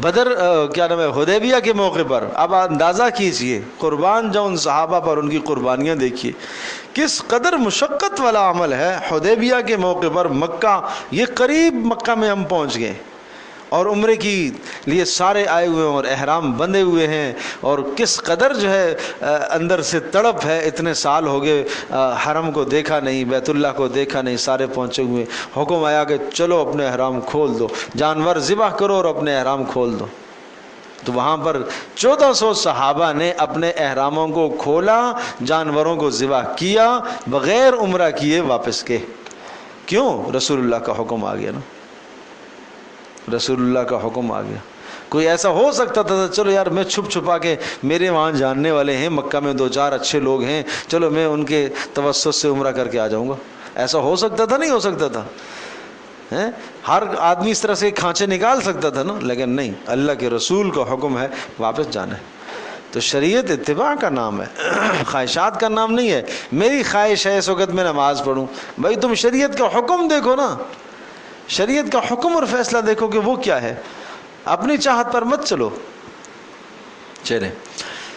بدر کیا نام ہے حدیبیہ کے موقع پر، اب اندازہ کیجئے قربان جاؤں صحابہ پر، ان کی قربانیاں دیکھیے، کس قدر مشقت والا عمل ہے. حدیبیہ کے موقع پر مکہ، یہ قریب مکہ میں ہم پہنچ گئے اور عمرے کی لیے سارے آئے ہوئے ہیں اور احرام بندھے ہوئے ہیں، اور کس قدر جو ہے اندر سے تڑپ ہے، اتنے سال ہو گئے حرم کو دیکھا نہیں، بیت اللہ کو دیکھا نہیں، سارے پہنچے ہوئے، حکم آیا کہ چلو اپنے احرام کھول دو، جانور ذبح کرو اور اپنے احرام کھول دو۔ تو وہاں پر 1400 صحابہ نے اپنے احراموں کو کھولا، جانوروں کو ذبح کیا، بغیر عمرہ کیے واپس کے۔ کیوں؟ رسول اللہ کا حکم آ گیا نا، رسول اللہ کا حکم آ گیا۔ کوئی ایسا ہو سکتا تھا چلو یار میں چھپ چھپا کے، میرے وہاں جاننے والے ہیں، مکہ میں 2-4 اچھے لوگ ہیں، چلو میں ان کے توسط سے عمرہ کر کے آ جاؤں گا، ایسا ہو سکتا تھا؟ نہیں ہو سکتا تھا۔ ہر آدمی اس طرح سے کھانچے نکال سکتا تھا نا، لیکن نہیں، اللہ کے رسول کا حکم ہے واپس جانا ہے۔ تو شریعت اتباع کا نام ہے، خواہشات کا نام نہیں ہے۔ میری خواہش ہے اس وقت میں نماز پڑھوں، بھائی تم شریعت کا حکم دیکھو نا، شریعت کا حکم اور فیصلہ دیکھو کہ وہ کیا ہے، اپنی چاہت پر مت چلو۔ چلے،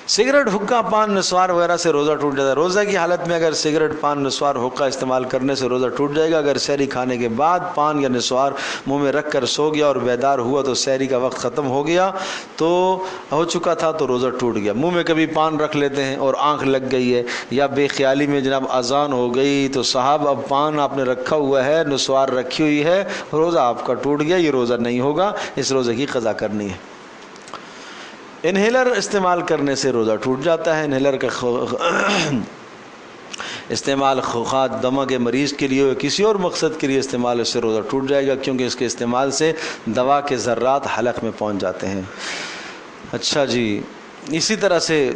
سگریٹ، حقہ، پان، نسوار وغیرہ سے روزہ ٹوٹ جاتا ہے۔ روزہ کی حالت میں اگر سگریٹ، پان، نسوار، حقہ استعمال کرنے سے روزہ ٹوٹ جائے گا۔ اگر سحری کھانے کے بعد پان یا نسوار منہ میں رکھ کر سو گیا اور بیدار ہوا تو سحری کا وقت ختم ہو گیا، تو ہو چکا تھا تو روزہ ٹوٹ گیا۔ منہ میں کبھی پان رکھ لیتے ہیں اور آنکھ لگ گئی ہے، یا بے خیالی میں جناب اذان ہو گئی تو صاحب اب پان آپ نے رکھا ہوا ہے، نسوار رکھی ہوئی ہے، روزہ آپ کا ٹوٹ گیا، یہ روزہ نہیں ہوگا، اس روزے کی قضا کرنی ہے۔ انہیلر استعمال کرنے سے روزہ ٹوٹ جاتا ہے۔ انہیلر کا استعمال خواہ دمہ کے مریض کے لیے کسی اور مقصد کے لیے استعمال، اس سے روزہ ٹوٹ جائے گا، کیونکہ اس کے استعمال سے دوا کے ذرات حلق میں پہنچ جاتے ہیں۔ اچھا جی، اسی طرح سے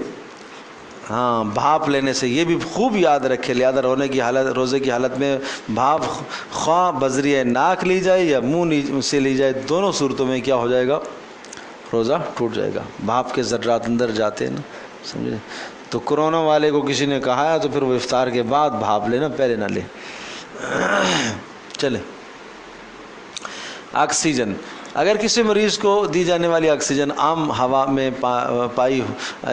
بھاپ لینے سے، یہ بھی خوب یاد رکھے، لیادر ہونے کی حالت، روزے کی حالت میں بھاپ خواہ بذریعہ ناک لی جائے یا منہ سے لی جائے، دونوں صورتوں میں کیا ہو جائے گا؟ روزہ ٹوٹ جائے گا۔ بھاپ کے ذرات اندر جاتے ہیں نا، سمجھے؟ تو کرونا والے کو کسی نے کہا ہے تو پھر وہ افطار کے بعد بھاپ لینا، پہلے نہ لے۔ چلے، آکسیجن، اگر کسی مریض کو دی جانے والی آکسیجن عام ہوا میں پائی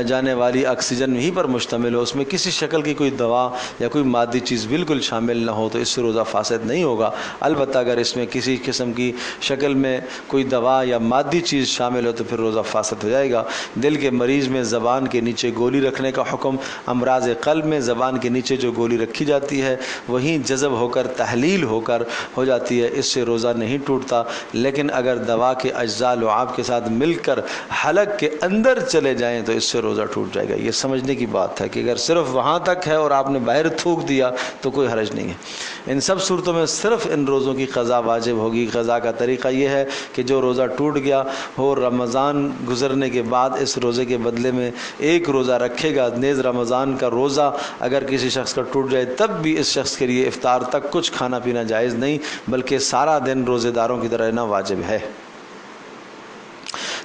جانے والی آکسیجن ہی پر مشتمل ہو، اس میں کسی شکل کی کوئی دوا یا کوئی مادی چیز بالکل شامل نہ ہو، تو اس سے روزہ فاسد نہیں ہوگا۔ البتہ اگر اس میں کسی قسم کی شکل میں کوئی دوا یا مادی چیز شامل ہو تو پھر روزہ فاسد ہو جائے گا۔ دل کے مریض میں زبان کے نیچے گولی رکھنے کا حکم، امراض قلب میں زبان کے نیچے جو گولی رکھی جاتی ہے وہیں جذب ہو کر تحلیل ہو جاتی ہے، اس سے روزہ نہیں ٹوٹتا۔ لیکن اگر دوا کے اجزاء لعاب کے ساتھ مل کر حلق کے اندر چلے جائیں تو اس سے روزہ ٹوٹ جائے گا۔ یہ سمجھنے کی بات ہے کہ اگر صرف وہاں تک ہے اور آپ نے باہر تھوک دیا تو کوئی حرج نہیں ہے۔ ان سب صورتوں میں صرف ان روزوں کی قضا واجب ہوگی۔ قضا کا طریقہ یہ ہے کہ جو روزہ ٹوٹ گیا ہو، رمضان گزرنے کے بعد اس روزے کے بدلے میں ایک روزہ رکھے گا۔ نیز رمضان کا روزہ اگر کسی شخص کا ٹوٹ جائے تب بھی اس شخص کے لیے افطار تک کچھ کھانا پینا جائز نہیں، بلکہ سارا دن روزے داروں کی طرح رہنا واجب ہے۔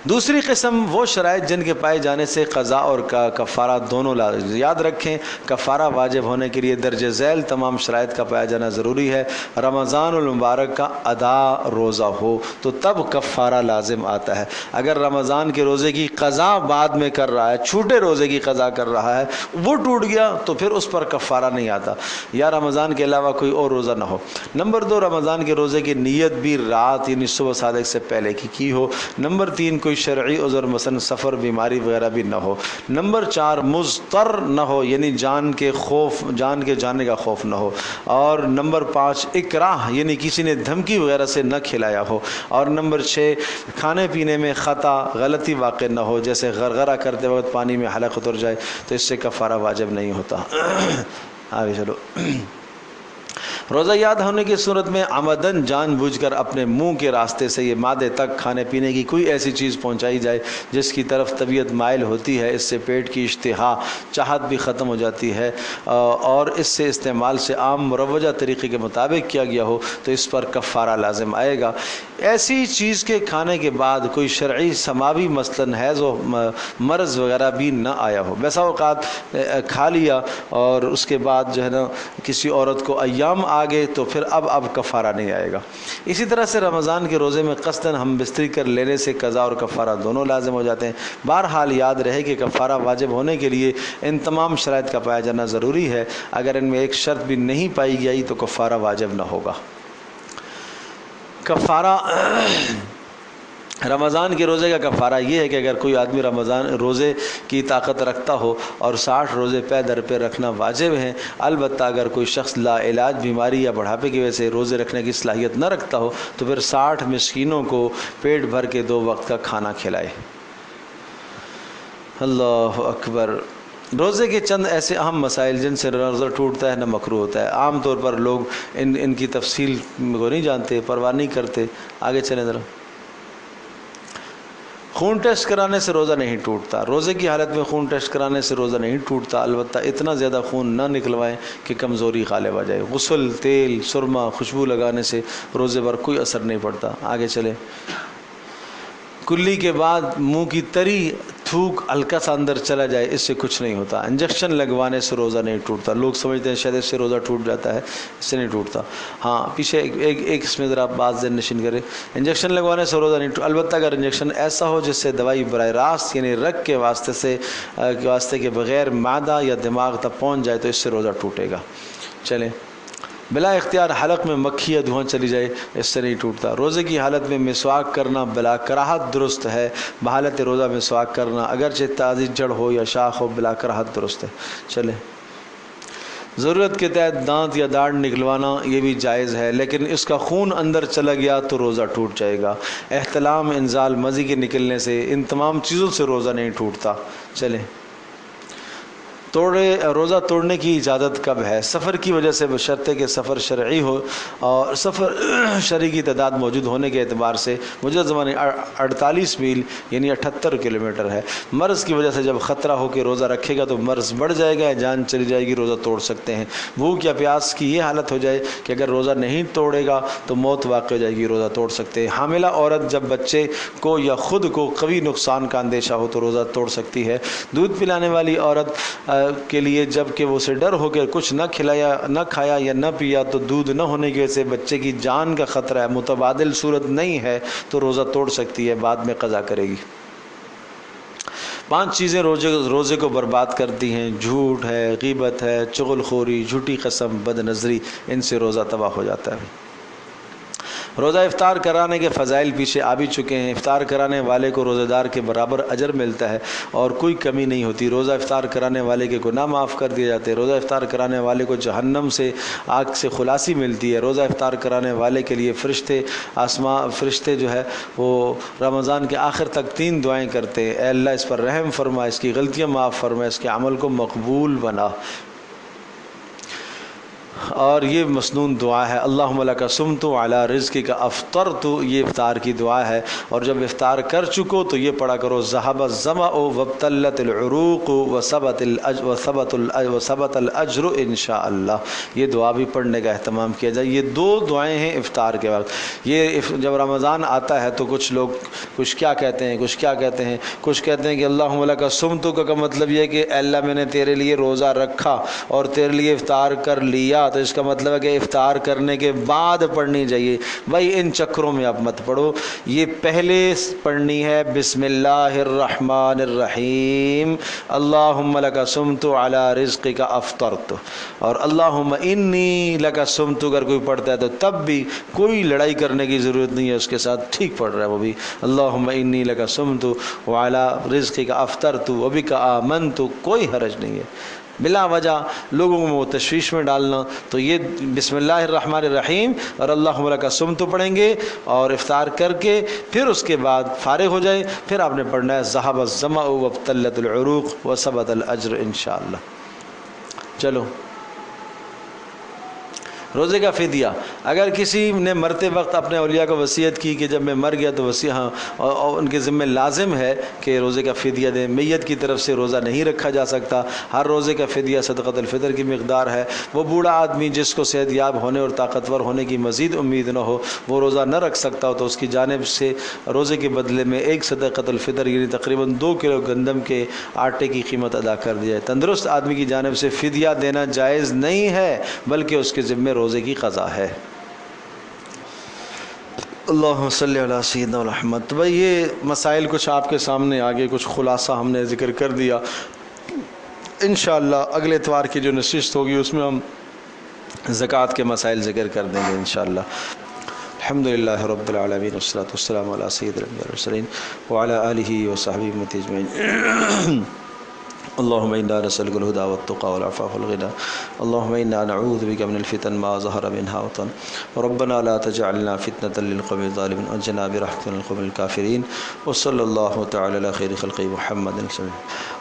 دوسری قسم وہ شرائط جن کے پائے جانے سے قضا اور کفارہ دونوں یاد رکھیں، کفارہ واجب ہونے کے لیے درج ذیل تمام شرائط کا پایا جانا ضروری ہے۔ رمضان المبارک کا ادا روزہ ہو تو تب کفارہ لازم آتا ہے۔ اگر رمضان کے روزے کی قضا بعد میں کر رہا ہے، چھوٹے روزے کی قضا کر رہا ہے، وہ ٹوٹ گیا تو پھر اس پر کفارہ نہیں آتا، یا رمضان کے علاوہ کوئی اور روزہ نہ ہو۔ نمبر 2، رمضان کے روزے کی نیت بھی رات یعنی صبح صادق سے پہلے کی ہو۔ نمبر 3، کوئی شرعی عذر مثلا سفر، بیماری وغیرہ بھی نہ ہو۔ نمبر 4، مضطر نہ ہو یعنی جان کے جانے کا خوف نہ ہو۔ اور نمبر 5، اکراہ یعنی کسی نے دھمکی وغیرہ سے نہ کھلایا ہو۔ اور نمبر 6، کھانے پینے میں خطا غلطی واقع نہ ہو، جیسے غرغرہ کرتے وقت پانی میں حلق اتر جائے تو اس سے کفارہ واجب نہیں ہوتا۔ آگے چلو۔ روزہ یاد ہونے کی صورت میں عمدن جان بوجھ کر اپنے منہ کے راستے سے یہ معدے تک کھانے پینے کی کوئی ایسی چیز پہنچائی جائے جس کی طرف طبیعت مائل ہوتی ہے، اس سے پیٹ کی اشتہا، چاہت بھی ختم ہو جاتی ہے، اور اس سے استعمال سے عام مروجہ طریقے کے مطابق کیا گیا ہو تو اس پر کفارہ لازم آئے گا۔ ایسی چیز کے کھانے کے بعد کوئی شرعی سماوی مثلاً حیض و مرض وغیرہ بھی نہ آیا ہو، بسا اوقات کھا لیا اور اس کے بعد جو ہے نا کسی عورت کو ایام آگے تو پھر اب کفارہ نہیں آئے گا۔ اسی طرح سے رمضان کے روزے میں قصداً ہم بستری کر لینے سے قضا اور کفارہ دونوں لازم ہو جاتے ہیں۔ بہرحال یاد رہے کہ کفارہ واجب ہونے کے لیے ان تمام شرائط کا پایا جانا ضروری ہے۔ اگر ان میں ایک شرط بھی نہیں پائی گئی تو کفارہ واجب نہ ہوگا۔ کفارہ رمضان کے روزے کا کفارہ یہ ہے کہ اگر کوئی آدمی رمضان روزے کی طاقت رکھتا ہو اور 60 روزے پے در پہ رکھنا واجب ہیں، البتہ اگر کوئی شخص لا علاج بیماری یا بڑھاپے کی وجہ سے روزے رکھنے کی صلاحیت نہ رکھتا ہو تو پھر 60 مسکینوں کو پیٹ بھر کے 2 وقت کا کھانا کھلائے۔ اللہ اکبر۔ روزے کے چند ایسے اہم مسائل جن سے روزہ ٹوٹتا ہے نہ مکروہ ہوتا ہے۔ عام طور پر لوگ ان کی تفصیل کو نہیں جانتے، پرواہ نہیں کرتے۔ آگے چلیں ذرا۔ خون ٹیسٹ کرانے سے روزہ نہیں ٹوٹتا۔ روزے کی حالت میں خون ٹیسٹ کرانے سے روزہ نہیں ٹوٹتا، البتہ اتنا زیادہ خون نہ نکلوائیں کہ کمزوری غالب آ جائے۔ غسل، تیل، سرما، خوشبو لگانے سے روزے پر کوئی اثر نہیں پڑتا۔ آگے چلیں۔ کلی کے بعد منہ کی تری تھوک ہلکا سا اندر چلا جائے، اس سے کچھ نہیں ہوتا۔ انجیکشن لگوانے سے روزہ نہیں ٹوٹتا۔ لوگ سمجھتے ہیں شاید اس سے روزہ ٹوٹ جاتا ہے، اس سے نہیں ٹوٹتا۔ ہاں پیچھے ایک اس میں ذرا بات ذہن نشین کریں۔ انجیکشن لگوانے سے روزہ نہیں ٹوٹتا، البتہ اگر انجیکشن ایسا ہو جس سے دوائی براہ راست یعنی رگ کے واسطے کے بغیر معدہ یا دماغ تک پہنچ جائے تو اس سے روزہ ٹوٹے گا۔ چلیں۔ بلا اختیار حلق میں مکھی یا دھواں چلی جائے، اس سے نہیں ٹوٹتا۔ روزے کی حالت میں مسواک کرنا بلا کراہت درست ہے۔ بحالت روزہ مسواک کرنا اگرچہ تازی جڑ ہو یا شاخ ہو بلا کراہت درست ہے۔ چلیں۔ ضرورت کے تحت دانت یا داڑھ نکلوانا یہ بھی جائز ہے، لیکن اس کا خون اندر چلا گیا تو روزہ ٹوٹ جائے گا۔ احتلام، انزال، مزی کے نکلنے سے، ان تمام چیزوں سے روزہ نہیں ٹوٹتا۔ چلیں۔ روزہ توڑنے کی اجازت کب ہے؟ سفر کی وجہ سے، بشرطے کہ سفر شرعی ہو، اور سفر شرعی کی تعداد موجود ہونے کے اعتبار سے موجودہ زمانے 48 میل یعنی 78 کلومیٹر ہے۔ مرض کی وجہ سے جب خطرہ ہو کہ روزہ رکھے گا تو مرض بڑھ جائے گا، جان چلی جائے گی، روزہ توڑ سکتے ہیں۔ بھوک یا پیاس کی یہ حالت ہو جائے کہ اگر روزہ نہیں توڑے گا تو موت واقع ہو جائے گی، روزہ توڑ سکتے ہیں۔ حاملہ عورت جب بچے کو یا خود کو قوی نقصان کا اندیشہ ہو تو روزہ توڑ سکتی ہے۔ دودھ پلانے والی عورت کے لیے جب کہ وہ اسے ڈر ہو کے کچھ نہ کھایا یا نہ پیا تو دودھ نہ ہونے کی وجہ سے بچے کی جان کا خطرہ ہے، متبادل صورت نہیں ہے تو روزہ توڑ سکتی ہے، بعد میں قضا کرے گی۔ 5 چیزیں روزے کو برباد کرتی ہیں: جھوٹ ہے، غیبت ہے، چغل خوری، جھوٹی قسم، بد نظری، ان سے روزہ تباہ ہو جاتا ہے۔ روزہ افطار کرانے کے فضائل پیچھے آ بھی چکے ہیں۔ افطار کرانے والے کو روزہ دار کے برابر اجر ملتا ہے اور کوئی کمی نہیں ہوتی۔ روزہ افطار کرانے والے کے گناہ معاف کر دیے جاتے ہیں۔ روزہ افطار کرانے والے کو جہنم سے، آگ سے خلاصی ملتی ہے۔ روزہ افطار کرانے والے کے لیے فرشتے جو ہے وہ رمضان کے آخر تک 3 دعائیں کرتے ہیں: اے اللہ اس پر رحم فرما، اس کی غلطیاں معاف فرما، اس کے عمل کو مقبول بنا۔ اور یہ مسنون دعا ہے، اللہم لک صمت علی رزقک افطرت، یہ افطار کی دعا ہے۔ اور جب افطار کر چکو تو یہ پڑھا کرو: ذہب الظمأ وابتلت العروق وثبت الاجر انشاءاللہ۔ یہ دعا بھی پڑھنے کا اہتمام کیا جائے۔ یہ 2 دعائیں ہیں افطار کے وقت۔ یہ جب رمضان آتا ہے تو کچھ لوگ کچھ کہتے ہیں کہ اللہم لک صمت کا مطلب یہ ہے کہ اے اللہ میں نے تیرے لیے روزہ رکھا اور تیرے لیے افطار کر لیا، تو اس کا مطلب ہے کہ افطار کرنے کے بعد پڑھنی چاہیے۔ بھائی ان چکروں میں آپ مت پڑھو، یہ پہلے پڑھنی ہے بسم اللہ الرحمن الرحیم، اللہم لک صمت علی رزقک افطرت، اور اللہم انی لک صمت اگر کوئی پڑھتا ہے تو تب بھی کوئی لڑائی کرنے کی ضرورت نہیں ہے، اس کے ساتھ ٹھیک پڑھ رہا ہے وہ بھی، اللہم انی لک صمت علی رزقک افطرت وبک آمنت، کوئی حرج نہیں ہے۔ بلا وجہ لوگوں کو وہ تشویش میں ڈالنا، تو یہ بسم اللہ الرحمن الرحیم اور اللہم لک صمت پڑھیں گے اور افطار کر کے پھر اس کے بعد فارغ ہو جائے، پھر آپ نے پڑھنا ہے ذہب الظمأ وابتلت العروق وثبت الاجر انشاءاللہ۔ چلو، روزے کا فدیہ۔ اگر کسی نے مرتے وقت اپنے اولیاء کو وصیت کی کہ جب میں مر گیا تو اور ان کے ذمہ لازم ہے کہ روزے کا فدیہ دیں، میت کی طرف سے روزہ نہیں رکھا جا سکتا۔ ہر روزے کا فدیہ صدقۃ الفطر کی مقدار ہے۔ وہ بوڑھا آدمی جس کو صحت یاب ہونے اور طاقتور ہونے کی مزید امید نہ ہو، وہ روزہ نہ رکھ سکتا ہو، تو اس کی جانب سے روزے کے بدلے میں 1 صدقۃ الفطر یعنی تقریباً 2 کلو گندم کے آٹے کی قیمت ادا کر دی جائے۔ تندرست آدمی کی جانب سے فدیہ دینا جائز نہیں ہے، بلکہ اس کے ذمہ روزے کی قضا ہے۔ اللہم صلی علی سیدنا محمد۔ تو بھائی یہ مسائل کچھ آپ کے سامنے آگے کچھ خلاصہ ہم نے ذکر کر دیا۔ انشاءاللہ اگلے اتوار کی جو نشست ہوگی اس میں ہم زکوٰۃ کے مسائل ذکر کر دیں گے انشاءاللہ۔ الحمد للہ رب العالمین والصلاة والسلام علی سید الانبیاء والمرسلین وعلی آلہ وصحبہ اجمعین اللهم إنا نسألك الهدى والتقى والعفاف والغنى اللهم إنا نعوذ بك من الفتن ما ظهر منها وبطن ربنا لا تجعلنا فتنة للقوم الظالمين وانجنا برحمتك من القوم الكافرين وصلى الله تعالى على خير خلق محمد صلى الله عليه وسلم.